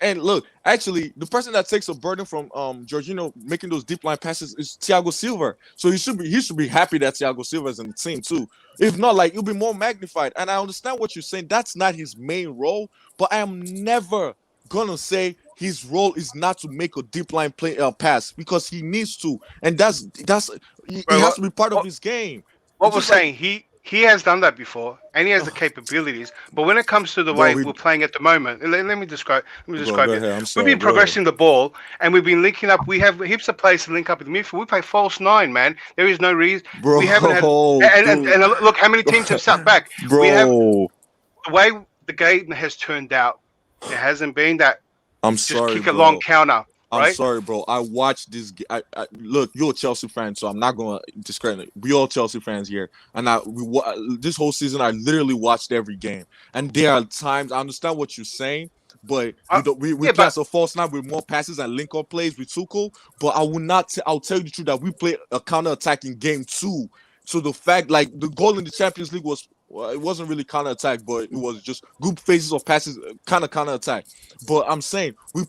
And look, actually, the person that takes a burden from Jorginho making those deep line passes is Thiago Silva. So he should be happy that Thiago Silva is in the team too. If not, like, it'll be more magnified. And I understand what you're saying. That's not his main role, but I am never gonna say his role is not to make a deep line pass, because he needs to, and that's he has to be part of his game. What we're saying, he has done that before, and he has the capabilities. But when it comes to the way we're playing at the moment, let me describe it. We've been progressing the ball, and we've been linking up. We have heaps of players to link up in the midfield. We play false nine, man. There is no reason. We haven't had. And look, how many teams have sat back? Bro. We have, the way the game has turned out, there hasn't been that. Kick a long counter. I'm sorry, bro. I watched this. Look, you're a Chelsea fan, so I'm not going to discredit it. We all Chelsea fans here, and this whole season I literally watched every game. And there are times I understand what you're saying, but we pass a false nine with more passes and link-up plays with Tuchel. But I will not. I'll tell you the truth that we play a counter-attacking game too. So the fact, like, the goal in the Champions League was. Well, it wasn't really counter-attack, but it was just good phases of passes, kind of counter-attack. But I'm saying we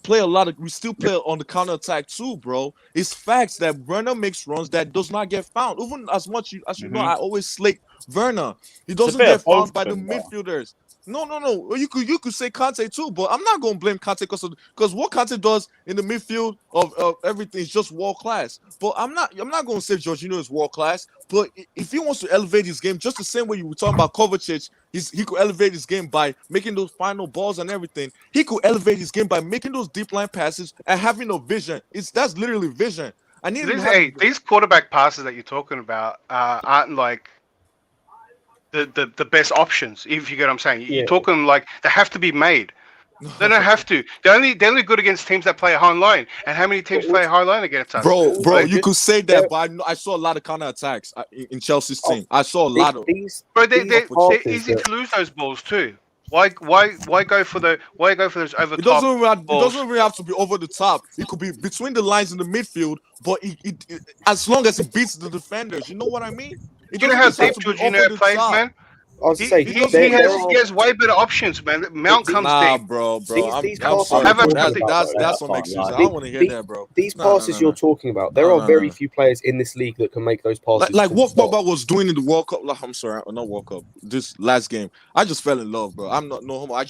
still play on the counter-attack too, bro. It's facts that Werner makes runs that does not get found. Even as much as you know, I always slate Werner. He doesn't get found by the midfielders. No. You could say Kante too, but I'm not gonna blame Kante because what Kante does in the midfield of everything is just world class. But I'm not gonna say Jorginho is world class. But if he wants to elevate his game, just the same way you were talking about Kovacic, he could elevate his game by making those final balls and everything. He could elevate his game by making those deep line passes and having a vision. That's literally vision. These quarterback passes that you're talking about aren't like the best options, if you get what I'm saying. You're talking like they have to be made. They don't have to. They're only good against teams that play a high line. And how many teams play a high line against us? Bro, you could say that, but I saw a lot of counter attacks in Chelsea's team. I saw a lot of. Bro, they're easy to lose those balls too. Why go for those over the top? It doesn't really have to be over the top. It could be between the lines in the midfield, but it as long as it beats the defenders, you know what I mean? You know how deep Jorginho plays, man. He has way better options, man. Mount comes deep. Bro. I'm sorry. That's what makes sense. I don't want to hear that, bro. These passes you're talking about, there are very few players in this league that can make those passes. Like what Pogba was doing in the World Cup. I'm sorry, not World Cup. This last game, I just fell in love, bro. I'm not no homo. I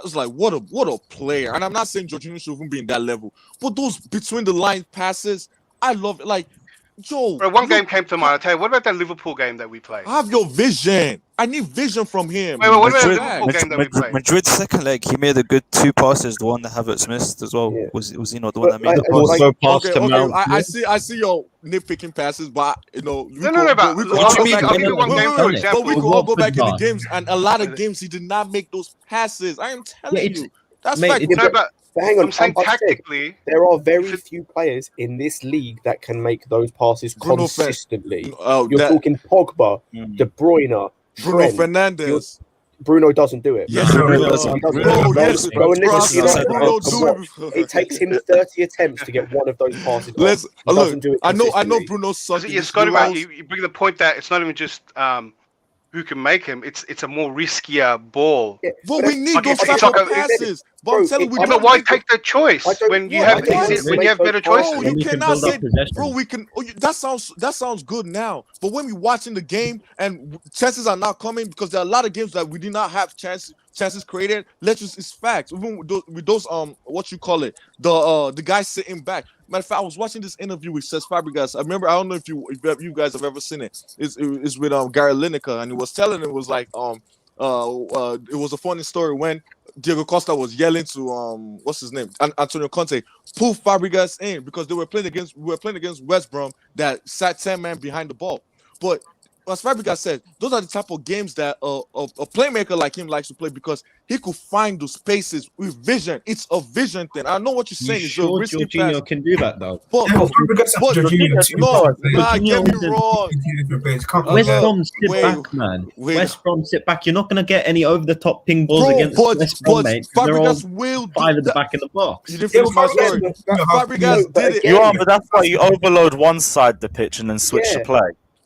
was like, what a player. And I'm not saying Jorginho should even be in that level, but those between the line passes, I love it. Like, Joe, bro, one game came to mind. I tell you, what about that Liverpool game that we played? Have your vision. I need vision from him. Wait, what about the Liverpool game that we played? Madrid's second leg, he made a good 2 passes. The one that Havertz missed as well. Yeah. Was he not the one that made the pass? I see your nitpicking passes, but no. But we could all go back in the games, and a lot of games he did not make those passes. I am telling you, that's fact. But hang on, I'm saying tactically, there are very few players in this league that can make those passes consistently. You're talking Pogba, De Bruyne, Bruno Fernandes. Bruno doesn't do it. Yes, Bruno doesn't. It takes him 30 attempts to get one of those passes. I know Bruno's sucks. You bring the point that it's not even just who can make him. It's a more riskier ball. Yeah, but we need those type of passes. But I'm telling you, but why take the choice when you have better choices? Bro, you cannot say, bro. We can. That sounds good now. But when we're watching the game and chances are not coming because there are a lot of games that we did not have chances created. It's facts. Even with those what you call it, the guy sitting back. Matter of fact, I was watching this interview with Cesc Fabregas. I remember. I don't know if you guys have ever seen it. It's with Gary Lineker, and he was telling it was like it was a funny story when Diego Costa was yelling to what's his name, Antonio Conte, pull Fabregas in because we were playing against West Brom that sat 10 men behind the ball. But as Fabregas said, those are the type of games that a playmaker like him likes to play because he could find those spaces with vision. It's a vision thing. I know what you're saying. Sure, Jorginho can do that though. But get me wrong. West Brom sit back, man. West Brom sit back. You're not going to get any over-the-top ping balls against West Brom, mate. Fabregas will five at the back in the box. You didn't finish my story. Fabregas did it. You are, but that's why you overload one side of the pitch and then switch to play.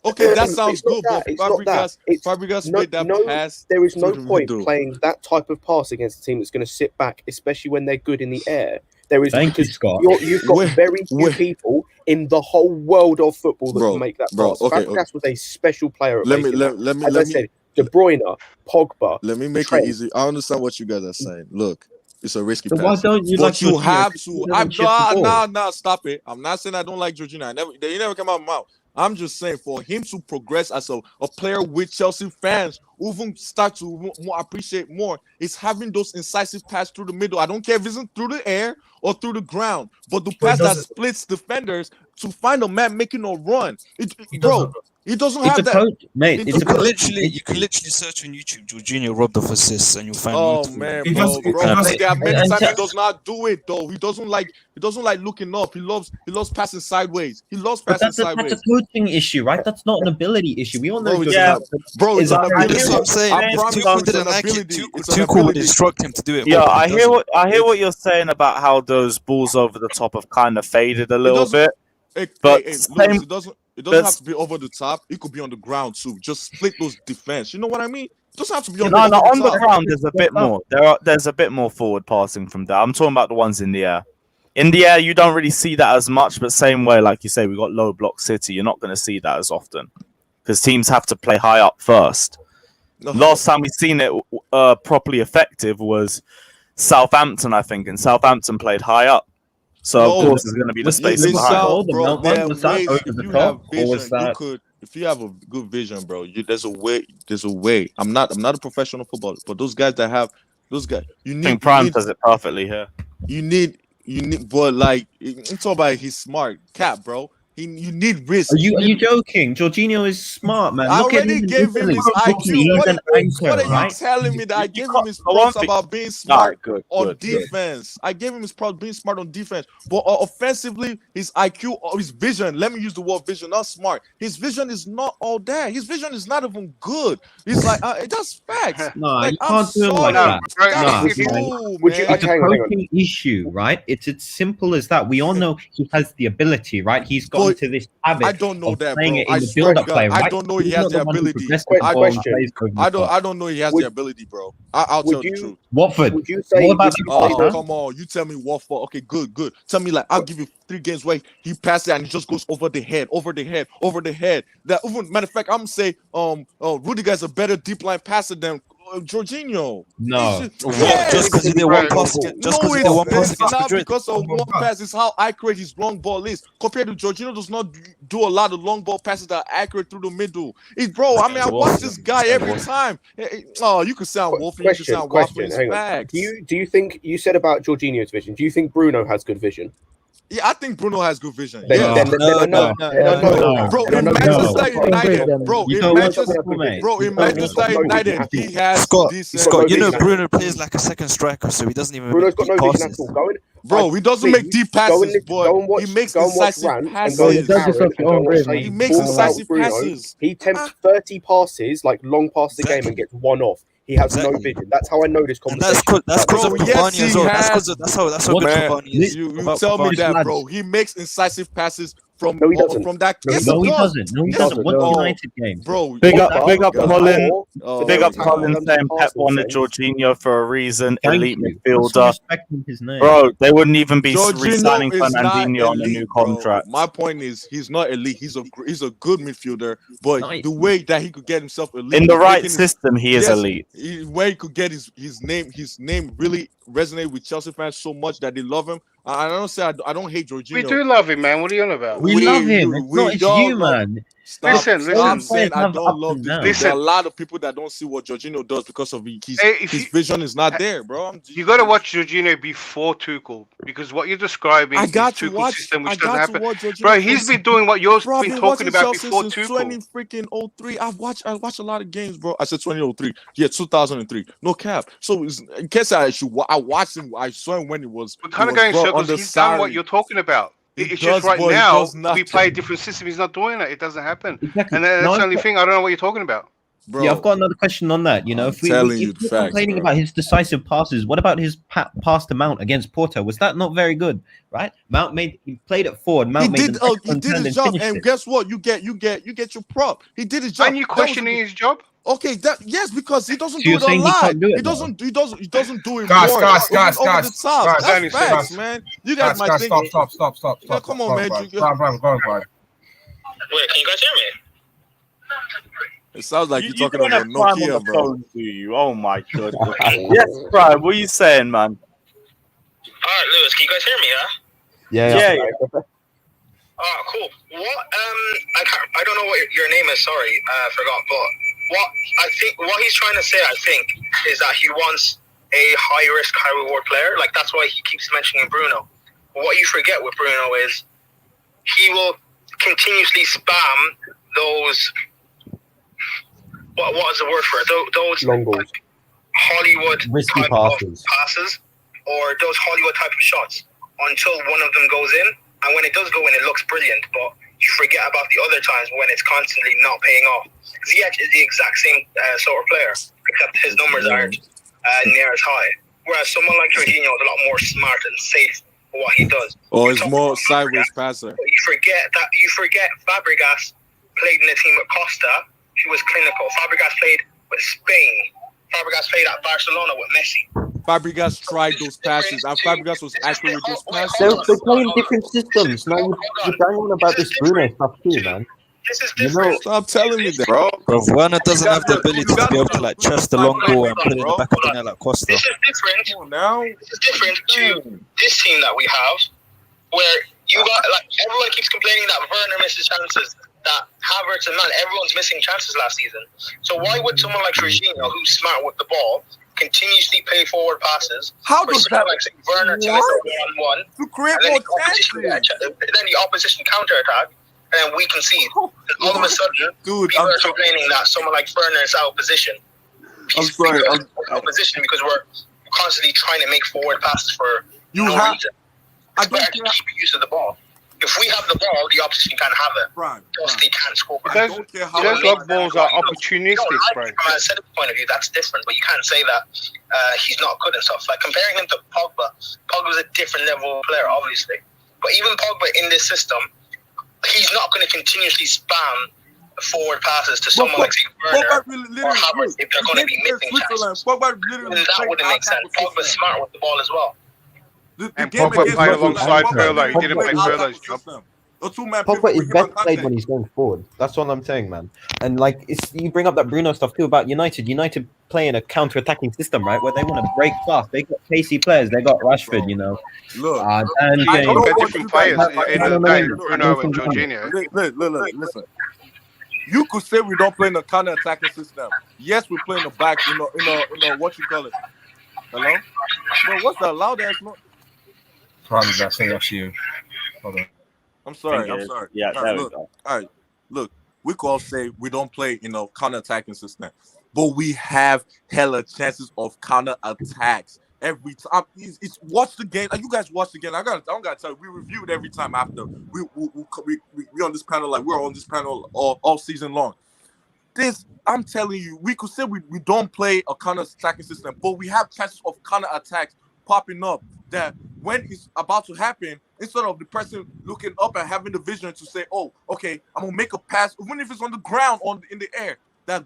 Okay, that sounds good, but Fabregas made that pass. There is no point playing that type of pass against a team that's going to sit back, especially when they're good in the air. There is Scott. You've got very few people in the whole world of football that can make that pass. Fabregas was a special player. As I said, De Bruyne, Pogba. Let me make it easy. I understand what you guys are saying. Look, it's a risky pass. Why don't you but you have to. Nah, stop it. I'm not saying I don't like Jorginho. They never come out of my mouth. I'm just saying for him to progress as a player with Chelsea fans who even start to appreciate more is having those incisive passes through the middle. I don't care if it's through the air or through the ground, but the pass that splits defenders to find a man making a run. He doesn't have that. Mate, you can literally search on YouTube Jorginho robbed off assists and you'll find. Oh man, bro. There are many times he does not do it though. He doesn't like looking up. He loves passing sideways. That's a coaching issue, right? That's not an ability issue. We all know. Bro, it's an ability. That's what I'm saying. Tuchel didn't like it. Tuchel would instruct him to do it. Yeah, I hear what you're saying about how those balls over the top have kind of faded a little bit. But it doesn't have to be over the top. It could be on the ground too. Just split those defense. You know what I mean? It doesn't have to be on the ground. There's a bit more. There's a bit more forward passing from there. I'm talking about the ones in the air. In the air, you don't really see that as much. But same way, like you say, we got low block City. You're not going to see that as often because teams have to play high up first. Last time we seen it properly effective was Southampton, I think, and Southampton played high up. So of course there's going to be the space behind. If you have a good vision, bro, there's a way. I'm not a professional footballer, but those guys that have I think Prime does it perfectly here. You need, but like it's all about he's smart, bro. You need risk. Are you joking? Jorginho is smart, man. I already gave him his IQ. What are you telling me that I gave him his props about being smart on defense? I gave him his props being smart on defense, but offensively, his IQ or his vision. Let me use the word vision, not smart. His vision is not all that. His vision is not even good. He's like, that's facts. No, like, you can't do it like that. It's a coaching issue, right? It's as simple as that. We all know he has the ability, right? He's got into this habit. I don't know that, bro. I don't know he has the ability. I don't know he has the ability, bro. I'll tell you the truth. Watford. Would you say? Come on. You tell me Watford. Okay, good. Tell me, like, I'll give you 3 games where he passes it and he just goes over the head. That even, matter of fact, I'm gonna say Rudiger's a better deep line passer than Jorginho. No. Just because he did one pass against not because of one pass. It's how accurate his long ball is. Compared to Jorginho, does not do a lot of long ball passes that are accurate through the middle. Bro, I mean, I watch this guy every time. Oh, you could sound wolfy. You could sound waffly. Do you think you said about Jorginho's vision? Do you think Bruno has good vision? Yeah, I think Bruno has good vision. No. Bro, in Manchester United, he has Scott, you know Bruno plays like a second striker, so he doesn't even Bruno's got no vision at all. Bro, he doesn't make deep passes, but he makes incisive passes. He makes incisive passes. He attempts 30 passes, like long passes a game, and gets one off. He has no vision. That's how I know this conversation. That's because of Cavani as well. That's how good Cavani is. You tell me that, bro. He makes incisive passes from that. No, he doesn't. One United game, bro. Big up Holland. Big up Holland saying Pep wanted Jorginho for a reason. Elite midfielder. Bro, they wouldn't even be re-signing Fernandinho on a new contract. My point is, he's not elite. He's a good midfielder, but the way that he could get himself elite in the right system, he is elite. Where he could get his name really resonate with Chelsea fans so much that they love him. I don't say I don't hate Jorginho. We do love him, man. What are you on about? We love him. It's you, man. Listen. Saying I don't love this. There are a lot of people that don't see what Jorginho does because of his vision is not there, bro. You got to watch Jorginho before Tuchel, because what you're describing is Tuchel's system, which doesn't happen. Bro, he's been doing what you've been talking about before Tuchel. 2003. I watched a lot of games, bro. I said 2003. Yeah, 2003. No cap. So in case I watched him. I saw him when it was. We're kind of going circles. He's done what you're talking about. It's just right now we play a different system. He's not doing it. It doesn't happen. Exactly. And that's the only thing. I don't know what you're talking about. Bro, yeah, I've got another question on that. You know, if we're complaining about his decisive passes, what about his pass to Mount against Porto? Was that not very good? Right? He played it forward. Mount he did his job, and guess what? You get your prop. He did his job. And you questioning his job? Okay, yes, because he doesn't do it a lot. He doesn't do it guys, more. Guys, that's facts, man. You guys might think. Stop. Yeah, come on, man. Go on. Wait, can you guys hear me? It sounds like you're talking about Nokia, bro. Oh my god. Yes, Prime. What are you saying, man? All right, Lewis, can you guys hear me? Yeah. Oh, cool. What? I don't know what your name is. Sorry, I forgot. But what he's trying to say, I think, is that he wants a high risk, high reward player. Like that's why he keeps mentioning Bruno. But what you forget with Bruno is he will continuously spam those. What is the word for it? Those Hollywood risky type passes, or those Hollywood type of shots until one of them goes in. And when it does go in, it looks brilliant. But you forget about the other times when it's constantly not paying off. Ziyech is the exact same sort of player, except his numbers aren't near as high. Whereas someone like Jorginho is a lot more smart and safe for what he does. Oh, it's more sideways passer. You forget Fabregas played in a team with Costa. He was clinical. Fabregas played with Spain. Fabregas played at Barcelona with Messi. Fabregas tried those passes, and Fabregas was accurate with those passes. They're playing different systems. Now you're banging on about this Bruno stuff too, man. This is different. Stop telling me that, bro. Bro, Werner doesn't have the ability to be able to like chest the long ball and put it in the back of the net like Costa. This is different. Come on now. This is different to this team that we have, where you got like everyone keeps complaining that Werner misses chances, that Havertz and Mount, everyone's missing chances last season. So why would someone like Jorginho, who's smart with the ball, continuously play forward passes? How does that? Like Werner to miss a 1-1 to create more chances? Then the opposition counter attack, and then we concede. And all of a sudden, people are complaining that someone like Werner is out of position. He's out of position because we're constantly trying to make forward passes for no reason. It's better to keep use of the ball. If we have the ball, the opposition can't have it. Just they can't score. Those long balls are opportunistic, bro. From a set point of view, that's different. But you can't say that he's not good and stuff. Like comparing him to Pogba, Pogba's a different level of player, obviously. But even Pogba in this system, he's not going to continuously spam forward passes to someone like Werner or Havertz if they're going to be missing chances. That wouldn't make sense. Pogba's smart with the ball as well. And Pogba played alongside Pirlo. He didn't play Pirlo's job. Pogba is best played when he's going forward. That's what I'm saying, man. And like, you bring up that Bruno stuff too about United. United play in a counter-attacking system, right? Where they want to break fast. They got pacey players. They got Rashford, you know. Look, and different players in the day, Bruno and Jorginho. Look, listen. You could say we don't play in a counter-attacking system. Yes, we play in the back, in a what you call it. Hello? Bro, what's the loud ass noise? Probably I think that's you. Hold on. I'm sorry. Yeah, all right, all right, look, we could all say we don't play in a counter-attacking system, but we have hella chances of counter-attacks every time. It's watch the game. You guys watch the game. I don't gotta tell you. We review it every time after. We on this panel like we're on this panel all season long. I'm telling you, we could say we don't play a counter-attacking system, but we have chances of counter-attacks popping up that when it's about to happen, instead of the person looking up and having the vision to say, oh, okay, I'm going to make a pass, even if it's on the ground in the air, that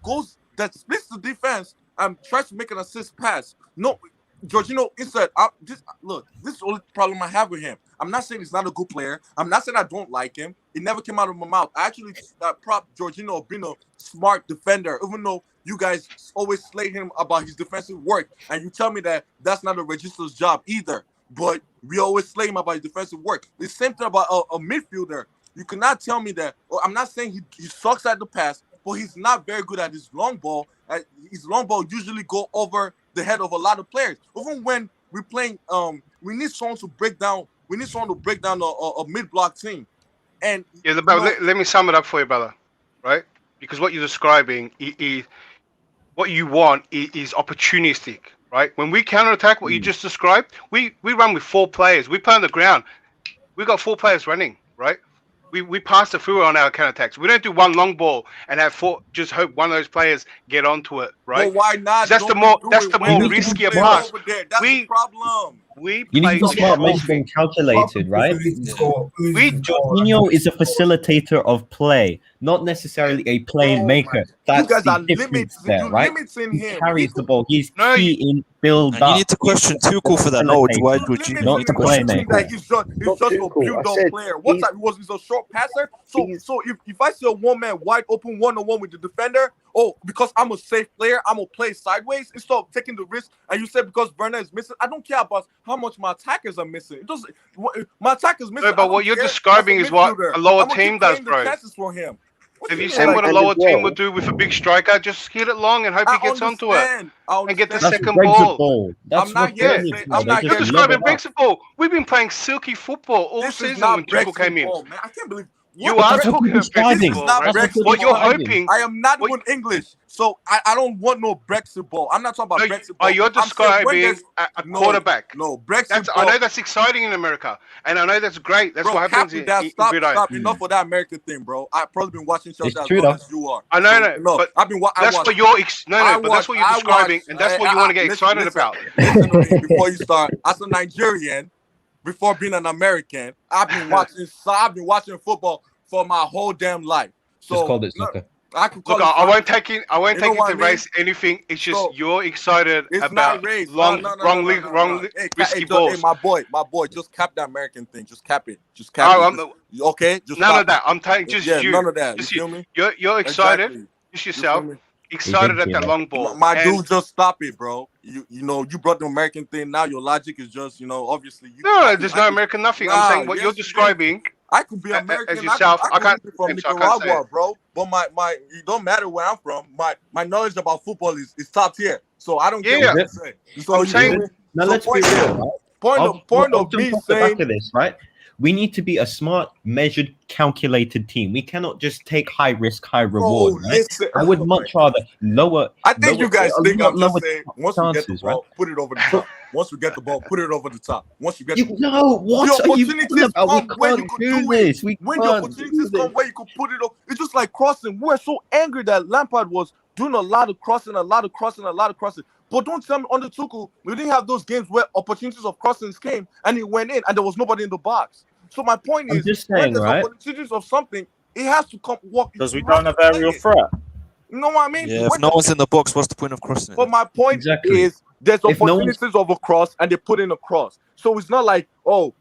splits the defense and tries to make an assist pass. No, Jorginho, instead, this is the only problem I have with him. I'm not saying he's not a good player. I'm not saying I don't like him. It never came out of my mouth. I actually prop Jorginho of being a smart defender, even though you guys always slay him about his defensive work, and you tell me that that's not a register's job either. But we always slay him about his defensive work. The same thing about a midfielder. You cannot tell me that. I'm not saying he sucks at the pass, but he's not very good at his long ball. His long ball usually go over the head of a lot of players. Even when we're playing, we need someone to break down. We need someone to break down a mid-block team. And let me sum it up for you, brother. Right? Because what you're describing is what you want is opportunistic. Right? When we counterattack, what you just described, we run with 4 players. We play on the ground. We got 4 players running. Right? We pass it through on our counterattacks. We don't do one long ball and have 4. Just hope one of those players get onto it. Right? Well, why not? That's the more riskier pass. That's the problem. You need to start being calculated, right? Jorginho is a facilitator of play, not necessarily a playmaker. That's the difference there, right? He carries the ball. He's key in build up. You need to question Tuchel for that. No, why would you not the playmaker? He's just a build-up player. What's that? He's a short passer. So if I see a one-man wide open one-on-one with the defender, because I'm a safe player, I'm gonna play sideways instead of taking the risk. And you said because Werner is missing, I don't care about how much my attackers are missing. It doesn't. My attackers missing. No, but what you're describing is what a lower team does, bro. For him. Have you seen what a lower team would do with a big striker? Just hit it long and hope he gets onto it and get the second ball. I'm not You're describing Brexit ball. We've been playing silky football all season when Tuchel came in. Man. I can't believe you are talking Brexit ball, right? What you're hoping. I am not good English, so I don't want no Brexit ball. I'm not talking about Brexit ball. You're describing a quarterback. No, Brexit ball. I know that's exciting in America, and I know that's great. That's what happens in Stop. Enough of that American thing, bro. I've probably been watching shows as long as you are. I know, but I've been. That's what you're. But that's what you're describing, and that's what you want to get excited about. Listen to me before you start. As a Nigerian, before being an American, I've been watching football for my whole damn life. So just called it soccer. I could look. I won't take it. I won't take it to race anything. It's just you're excited about wrong risky balls. Hey, my boy, just cap the American thing. Just cap it. Just cap it. Okay. Just none of that. I'm taking just you. None of that. Just you feel me? You're excited. Exactly. Just yourself. Excited at that long ball. My dude, just stop it, bro. You know, you brought the American thing. Now your logic is just, obviously. There's no American nothing. I'm saying what you're describing. I could be American as yourself. I can't be from Nicaragua, bro. But my it don't matter where I'm from. My knowledge about football is top tier. So I don't care what you say. So I'm saying, now let's be real. Right? Point of me saying this, right? We need to be a smart, measured, calculated team. We cannot just take high risk, high reward. Right? I would much rather lower. I think you guys think I'm just saying. Once we get the ball, put it over the top. Once we get the ball, put it over the top. Once you get what the opportunities come where you could do this. When the opportunities come where you could put it up, it's just like crossing. We're so angry that Lampard was doing a lot of crossing. But don't tell me under Tuchel, we didn't have those games where opportunities of crossings came and it went in and there was nobody in the box. So my point is, when there's opportunities of something, it has to come walk. Because we don't have aerial threat. You know what I mean? Yeah, if no one's in the box, what's the point of crossing it? But my point is, there's opportunities of a cross and they put in a cross. So it's not like,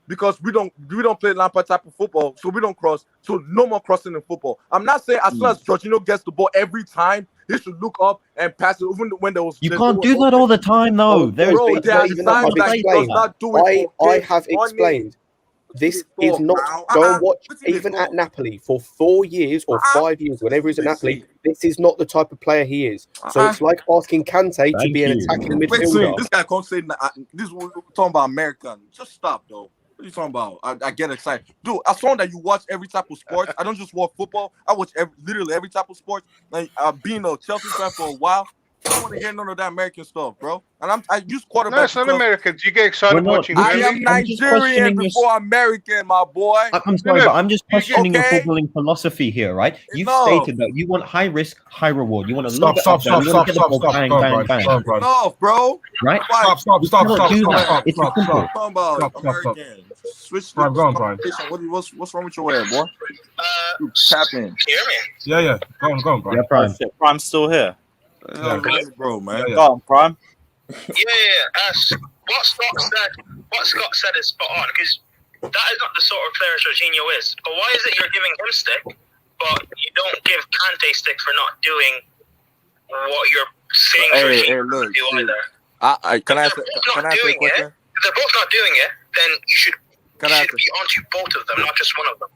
because we don't play Lampard type of football, so we don't cross. So no more crossing in football. I'm not saying as soon as Jorginho gets the ball every time, he should look up and pass it, even when there was. You can't do that all the time, though. There are times that he does not do it. I have explained. This is not. Go and watch even at Napoli for 4 years or 5 years, whenever he's at Napoli. This is not the type of player he is. So it's like asking Kante to be an attacking midfielder. This guy can't say this. We're talking about American. Just stop, though. What are you talking about? I get excited, dude. As someone that you watch every type of sports, I don't just watch football. I watch literally every type of sports. Like being a Chelsea fan for a while. I don't want to hear none of that American stuff, bro. And I use quarterbacks. No, it's not American. You get excited watching. I am Nigerian before American, my boy. I'm sorry, but I'm just questioning your footballing philosophy here, right? You've stated that you want high risk, high reward. You want to look stop, bang, bang. No, bro. Right? Stop. Switch. Go on, Brian. What's wrong with your way, boy? Tapping. Yeah. Go on, Brian. Yeah, Prime. Prime's still here. Bro, man. Go on, Prime. What Scott said is spot on, because that is not the sort of player Jorginho is. But why is it you're giving him stick, but you don't give Kante stick for not doing what you're saying Jorginho look, do either? Can I ask a question? If they're both not doing it, then you should be onto both of them, not just one of them.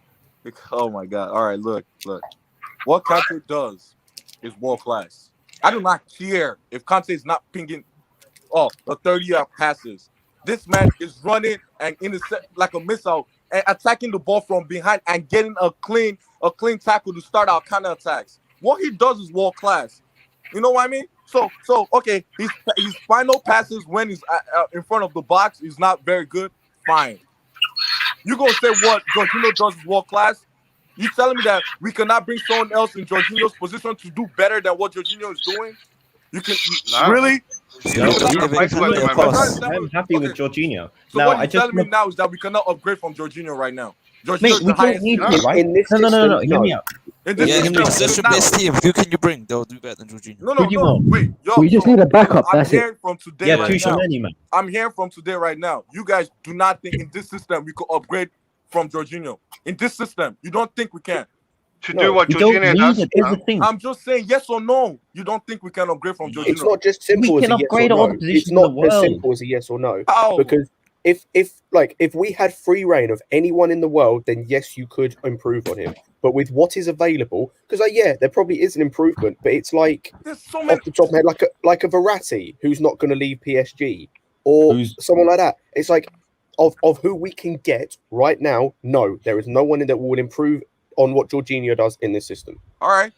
Oh my God! All right, look. What Kante does is world class. I do not care if Kante is not pinging the 30-yard passes. This man is running and like a missile and attacking the ball from behind and getting a clean tackle to start our counter attacks. What he does is world class. You know what I mean? So okay, his final passes when he's in front of the box is not very good. Fine. You gonna say what Jorginho does is world class? You telling me that we cannot bring someone else in Jorginho's position to do better than what Jorginho is doing? Really? I'm happy with Jorginho. So what you're telling me now is that we cannot upgrade from Jorginho right now. Mate, we don't need him, right? No. Hear me out. That's your best team. Who can you bring? They'll do better than Jorginho. No. Wait. We just need a backup. I'm hearing from today right now. Man. I'm hearing from today right now. You guys do not think in this system we could upgrade from Jorginho. In this system, you don't think we can. Do what Jorginho does. I'm just saying yes or no. You don't think we can upgrade from Jorginho? It's not just simple as a yes or no. It's not as simple as a yes or no. How? Because if we had free reign of anyone in the world, then yes, you could improve on him. But with what is available, because there probably is an improvement, but it's like off the top of my head, like a Verratti who's not going to leave PSG or someone like that. It's like of who we can get right now. No, there is no one in that will improve on what Jorginho does in this system. All right.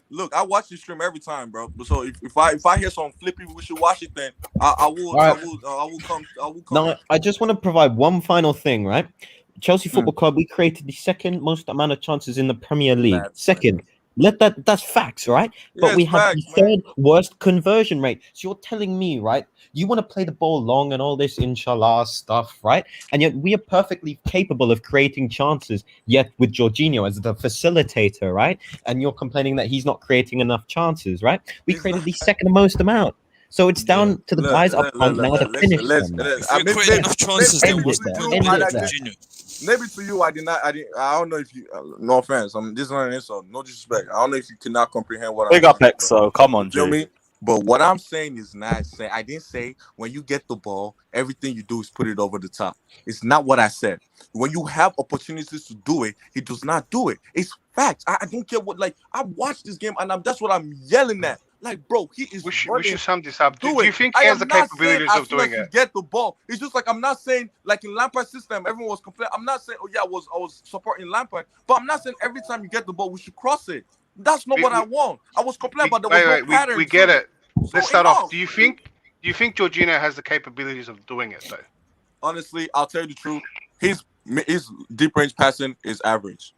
Look, I watch this stream every time, bro. So if I hear something flippy, we should watch it. Then I will come. Now, I just want to provide one final thing, right? Chelsea Football Club, we created the second most amount of chances in the Premier League. Second, That's facts, right? But we have the third worst conversion rate. So you're telling me, right? You want to play the ball long and all this inshallah stuff, right? And yet we are perfectly capable of creating chances. Yet with Jorginho as the facilitator, right? And you're complaining that he's not creating enough chances, right? We created the second most amount. So it's down to the guys up front now to finish them. Maybe to you, I don't know if you. No offense. This is not an insult. No disrespect. I don't know if you cannot comprehend what I'm saying. Big up, Exo. Come on, you feel me? But what I'm saying is not saying. I didn't say when you get the ball, everything you do is put it over the top. It's not what I said. When you have opportunities to do it, he does not do it. It's facts. I don't care what. Like, I watched this game and that's what I'm yelling at. Like, bro, he is. We should sum this up. Do you think he has the capabilities of doing it? Get the ball. It's just like I'm not saying like in Lampard's system, everyone was complaining. I'm not saying I was supporting Lampard, but I'm not saying every time you get the ball we should cross it. That's not what I want. I was complaining about there was no pattern. We get it. Let's start off. Do you think Jorginho has the capabilities of doing it though? Honestly, I'll tell you the truth. His deep range passing is average.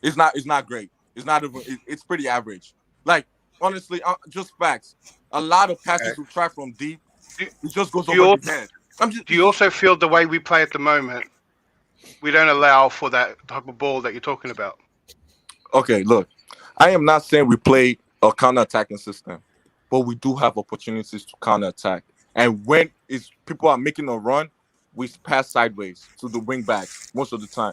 It's not great. It's not even. It's pretty average. Like. Honestly, just facts. A lot of passes we try from deep, it just goes over his head. Do you also feel the way we play at the moment, we don't allow for that type of ball that you're talking about? Okay, look, I am not saying we play a counter-attacking system, but we do have opportunities to counter-attack. And when people are making a run, we pass sideways to the wing backs most of the time.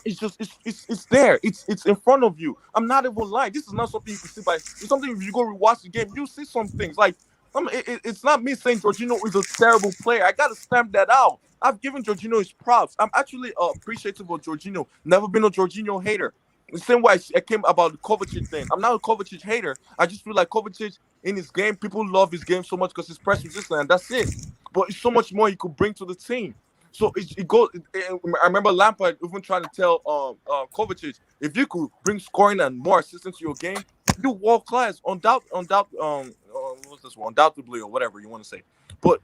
It's there. It's in front of you. I'm not even lying. This is not something you can see by. It's something if you go rewatch the game, you see some things. Like it's not me saying Jorginho is a terrible player. I gotta stamp that out. I've given Jorginho his props. I'm actually appreciative of Jorginho. Never been a Jorginho hater. The same way I came about the Kovacic thing. I'm not a Kovacic hater. I just feel like Kovacic in his game, people love his game so much because he's press resistant, and that's it. But it's so much more he could bring to the team. So it goes. I remember Lampard even trying to tell Kovacic, if you could bring scoring and more assistance to your game, do world class. Undoubtedly, or whatever you want to say. But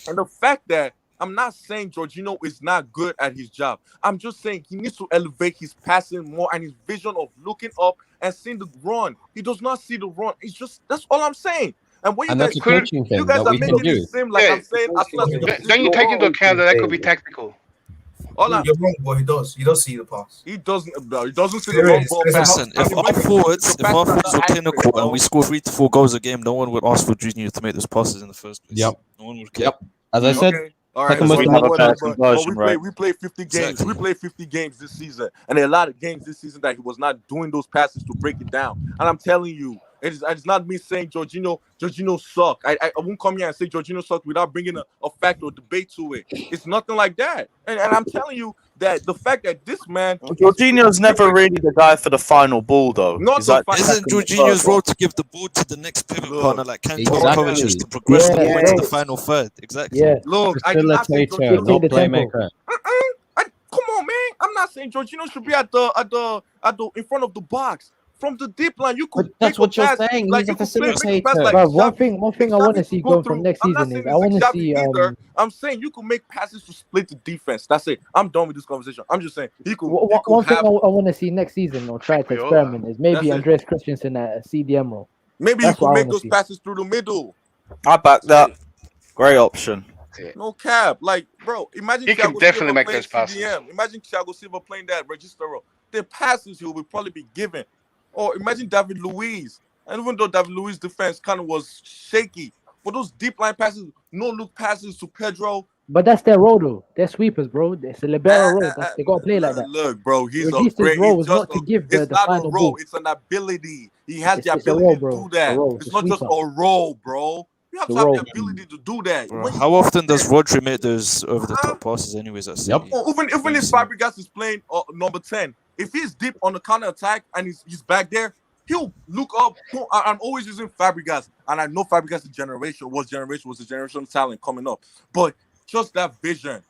and the fact that I'm not saying Jorginho is not good at his job. I'm just saying he needs to elevate his passing more and his vision of looking up and seeing the run. He does not see the run. It's just that's all I'm saying. And what you guys are making it seem like I'm saying. Then you take into account that could be tactical. You're wrong, but he does. He does see the pass. He doesn't see the wrong ball pass. Listen, if our forwards were clinical and we score 3 to 4 goals a game, no one would ask for Jorginho to make those passes in the first place. Yep. No one would care. Yep. As I said. All right, we played 50 games. Exactly. We played 50 games this season, and there are a lot of games this season that he was not doing those passes to break it down. And I'm telling you, it's not me saying Jorginho suck. I won't come here and say Jorginho sucked without bringing a fact or debate to it. It's nothing like that. And I'm telling you that the fact that this man Jorginho's never really the guy for the final ball, though. Isn't Jorginho's role to give the ball to the next pivot partner like Kante or Kovacic to progress the ball into the final third? Exactly. Yeah. Look, facilitator, not playmaker. Come on, man. I'm not saying Jorginho should be at the in front of the box. From the deep line, you could. But that's what you're saying. He's a facilitator. But one thing I want to see going from next season is I want to see. I'm saying you could make passes to split the defense. That's it. I'm done with this conversation. I'm just saying he could. One thing I want to see next season or try to experiment is maybe Andreas Christensen at a CDM role. Maybe he could make those passes through the middle. I back that. Great option. No cap. Like, bro, imagine he can definitely make those passes. Imagine Thiago Silva playing that register role. The passes he will probably be given. Or imagine David Luiz. And even though David Luiz's defense kind of was shaky, for those deep line passes, no look passes to Pedro. But that's their role, though. They're sweepers, bro. It's a libero role. They got to play like that. Look, bro, he's a great. Role is not to give the final role. ball. It's an ability. He has the ability to do that. It's not just a role, bro. You have to have the ability to do that. How often does Rodri make those over-the-top passes anyways? Even if Fabregas is playing number 10, if he's deep on the counter-attack and he's back there, he'll look up. I'm always using Fabregas, and I know Fabregas' was a generational talent coming up. But just that vision.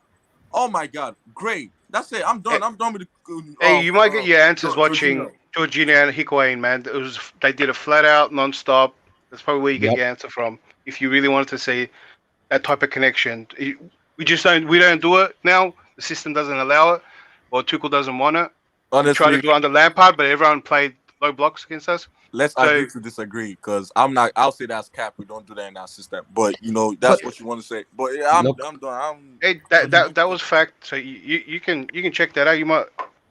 Oh, my God. Great. That's it. I'm done. I'm done with the... Hey, you might get your answers watching Jorginho and Higuain, man. They did a flat-out, non-stop. That's probably where you get your answer from. If you really wanted to see that type of connection, we don't do it now. The system doesn't allow it, or Tuchel doesn't want it. Honestly, we tried to do it under Lampard, but everyone played low blocks against us. Let's agree to disagree, because I'll say that's cap. We don't do that in our system. But that's what you want to say. But yeah, I'm done. Hey, that was fact. So you can check that out.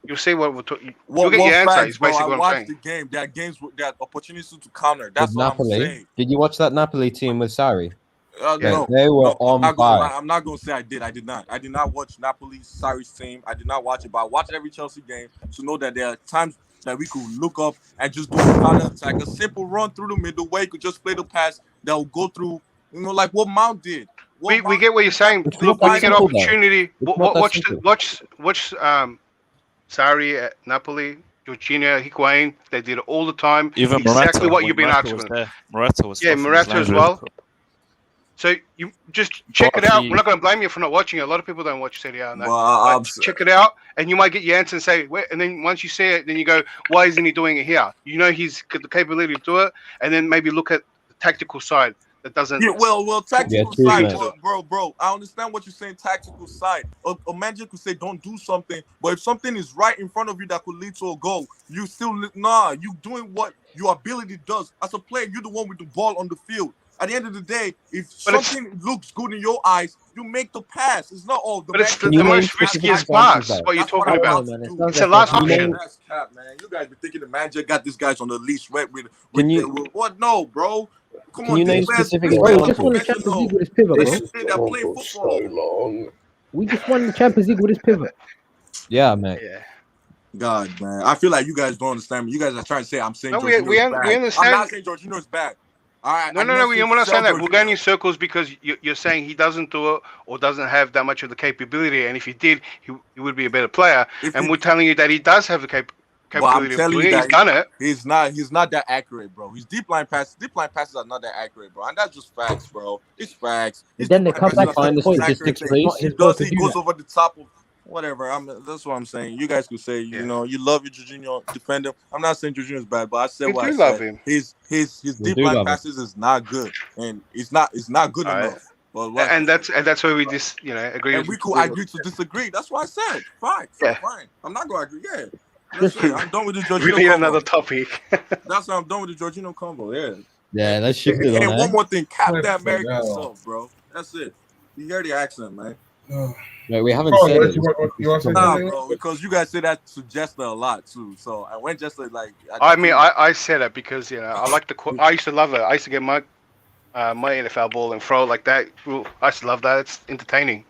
You'll see what we're talking. You'll get your answer. Is basically what I'm saying. The game. There are games. There are opportunities to counter. That's what I'm saying. Did you watch that Napoli team with Sarri? No, they were on fire. I'm not gonna say I did. I did not. I did not watch Napoli, Sarri's team. I did not watch it, but I watched every Chelsea game to know that there are times that we could look up and just do a counter attack, a simple run through the middle where you could just play the pass that will go through. Like what Mount did. We get what you're saying. Look, when you get opportunity, watch Sarri at Napoli, Jorginho, Higuain. They did it all the time. Even exactly Morata, what you've been asking. Morata was Morata as well. So you just check it out. We're not going to blame you for not watching it. A lot of people don't watch Serie A. Check it out, and you might get your answer and say, and then once you see it, then you go, why isn't he doing it here? He's got the capability to do it, and then maybe look at the tactical side that doesn't. Yeah, well, tactical side, bro. I understand what you're saying. Tactical side, a manager could say don't do something, but if something is right in front of you that could lead to a goal, you still you doing what your ability does. As a player, you're the one with the ball on the field. At the end of the day, if something looks good in your eyes, you make the pass. It's not all the. But it's the most riskiest pass. What you're talking about? It's the last option. That's cap, man. You guys be thinking the manager got these guys on the leash with what? No, bro. Come on, you name specific examples? Just won the Champions League with his pivot, bro. So long. We just won the Champions League with his pivot. Yeah, man. Yeah. God, man. I feel like you guys don't understand me. You guys are trying to say I'm saying we understand. I'm not saying Jorginho is bad. All right, no, we're not saying that. We're going in circles because you're saying he doesn't do it or doesn't have that much of the capability. And if he did, he would be a better player. We're telling you that he does have the capability of doing it. He's done it. He's not that accurate, bro. His deep line passes are not that accurate, bro. And that's just facts, bro. It's facts. Then they come back and he goes over the top of whatever. That's what I'm saying. You guys could say, you love your Jorginho, defend him. I'm not saying Jorginho is bad, but I said what I said. Love him. His deep line passes is not good, and it's not good enough. And that's why we just agree. And we could agree to disagree. That's what I said. Fine. I'm not gonna agree. Yeah. I'm done with the Jorginho. We need another topic. That's why I'm done with the Jorginho combo. Yeah, let's shift it on. And one more thing, cap that American stuff, bro. That's it. You hear the accent, man. No, we haven't said it. You want to say bro, because you guys say that to Jester a lot too. So I went Jester like. I said it because I like I used to love it. I used to get my NFL ball and throw it like that. I used to love that. It's entertaining.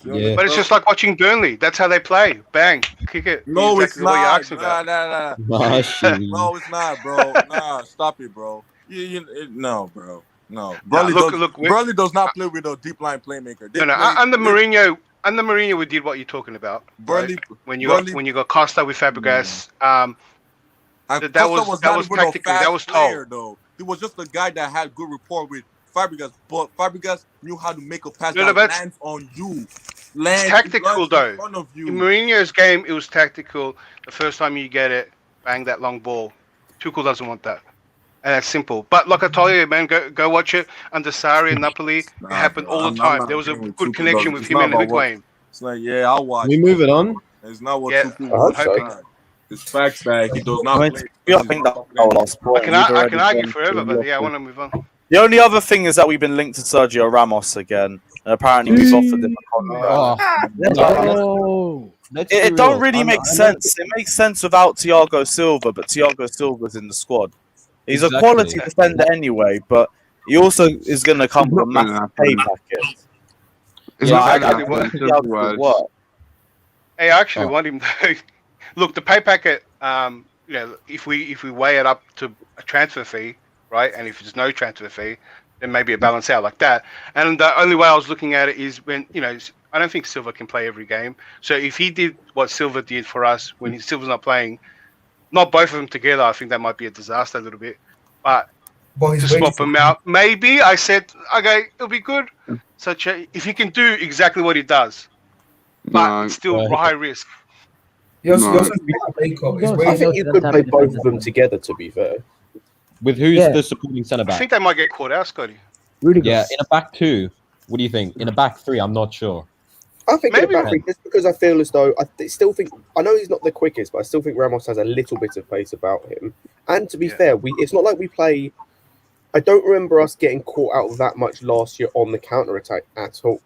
Yeah. But it's just like watching Burnley. That's how they play. Bang, kick it. No, exactly it's not. Nah. No, it's not, bro. Nah, stop it, bro. No, bro. No, Burnley does not play with a deep line playmaker. Under Mourinho, we did what you're talking about. Burnley, right? when you got Costa with Fabregas, that was tactical. That was player, though. He was just a guy that had good rapport with Fabregas, but Fabregas knew how to make a pass that lands on you. It's tactical, though. In Mourinho's game, it was tactical. The first time you get it, bang that long ball. Tuchel doesn't want that. And that's simple. But like I told you, man, go watch it under Sarri and Napoli. It happened all the time. There was a good connection with him and Higuain. It's like, I'll watch. We move it on. It's not what it's facts back. He does not play. I think that's our last point. I can argue forever, but I want to move on. The only other thing is that we've been linked to Sergio Ramos again. And apparently we've offered him a contract. It don't really make sense. It makes sense without Thiago Silva, but Thiago Silva's in the squad. He's a quality defender anyway, but he also is going to come from a massive pay packet. I actually want him to look. The pay packet, if we weigh it up to a transfer fee, right, and if there's no transfer fee, then maybe it balance out like that. And the only way I was looking at it is when I don't think Silva can play every game. So if he did what Silva did for us when Silva's not playing. Not both of them together. I think that might be a disaster a little bit. But to swap them out, maybe I said, okay, it'll be good. If he can do exactly what he does, but still high risk. I think you could play both of them together. To be fair, with who's the supporting centre back? I think they might get caught out, Scotty. Yeah, in a back two. What do you think? In a back three, I'm not sure. I think maybe back three, just because I feel as though I still think I know he's not the quickest, but I still think Ramos has a little bit of pace about him. And to be fair, it's not like we play. I don't remember us getting caught out that much last year on the counter attack at all.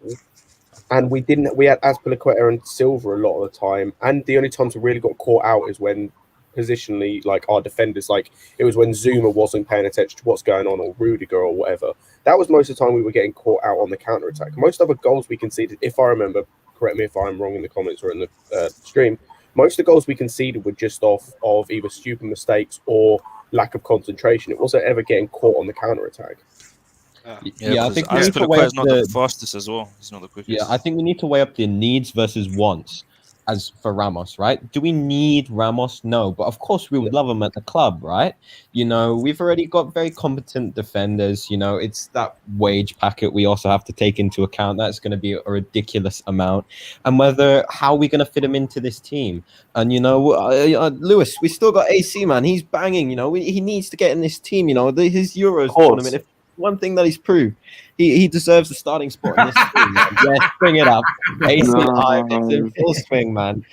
And we didn't. We had Azpilicueta and Silva a lot of the time, and the only times we really got caught out is when positionally, like our defenders, like it was when Zuma wasn't paying attention to what's going on, or Rudiger or whatever. That was most of the time we were getting caught out on the counter attack. Most other goals we conceded, if I remember, correct me if I'm wrong in the comments or in the stream, most of the goals we conceded were just off of either stupid mistakes or lack of concentration. It wasn't ever getting caught on the counter attack. Yeah, I think Azpilicueta is not the fastest as well. He's not the quickest. Yeah, I think we need to weigh up the needs versus wants. As for Ramos, right? Do we need Ramos? No, but of course we would love him at the club, right? You know, we've already got very competent defenders. You know, it's that wage packet we also have to take into account. That's going to be a ridiculous amount, and how are we going to fit him into this team? And you know, Lewis, we still got AC, man. He's banging. You know, he needs to get in this team. You know, his Euros tournament. If one thing that he's proved, he deserves the starting spot in this team, man. Yeah, bring it up. AC Live, it's in full swing, man.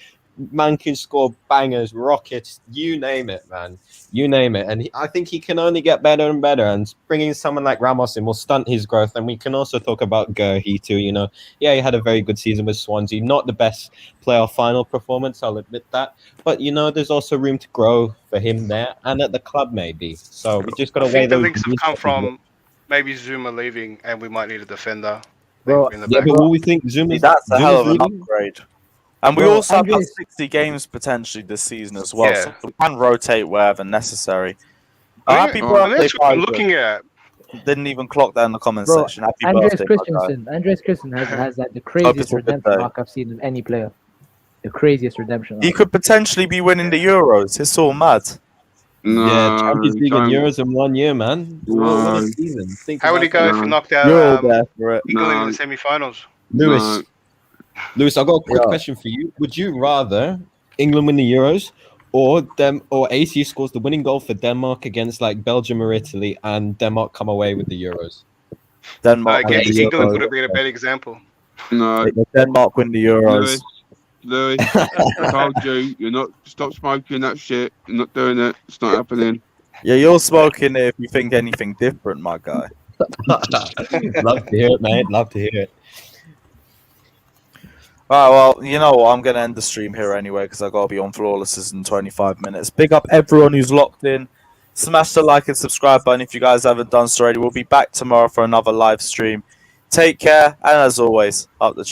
Man can score bangers, rockets, you name it, man. You name it. And I think he can only get better and better. And bringing someone like Ramos in will stunt his growth. And we can also talk about Gurhi too. You know, yeah, he had a very good season with Swansea. Not the best playoff final performance, I'll admit that. But, you know, there's also room to grow for him there and at the club maybe. So we just got to weigh the links have come from maybe Zuma leaving, and we might need a defender. Bro, yeah, but what we think Zuma? That's a hell of an upgrade. And we also have 60 games potentially this season as well, so we can rotate wherever necessary. Happy birthday! That's what I'm looking at. Didn't even clock that in the comments section. Happy birthday, Andreas Christensen has like the craziest redemption mark I've seen in any player. The craziest redemption. He could potentially be winning the Euros. It's all mad. No, yeah, Champions League and Euros in 1 year, man. No. How would he go if he knocked out England in the semi-finals? Lewis, I've got a quick question for you. Would you rather England win the Euros or AC scores the winning goal for Denmark against like Belgium or Italy and Denmark come away with the Euros? Denmark. England would have been a better example. No. Denmark win the Euros. Lewis, I told you, you're not stop smoking that shit. You're not doing it. It's not happening. Yeah, you're smoking it if you think anything different, my guy. Love to hear it, mate. Love to hear it. All right, well, you know what? I'm going to end the stream here anyway because I got to be on Flawlesses in 25 minutes. Big up everyone who's locked in. Smash the like and subscribe button if you guys haven't done so already. We'll be back tomorrow for another live stream. Take care, and as always, up the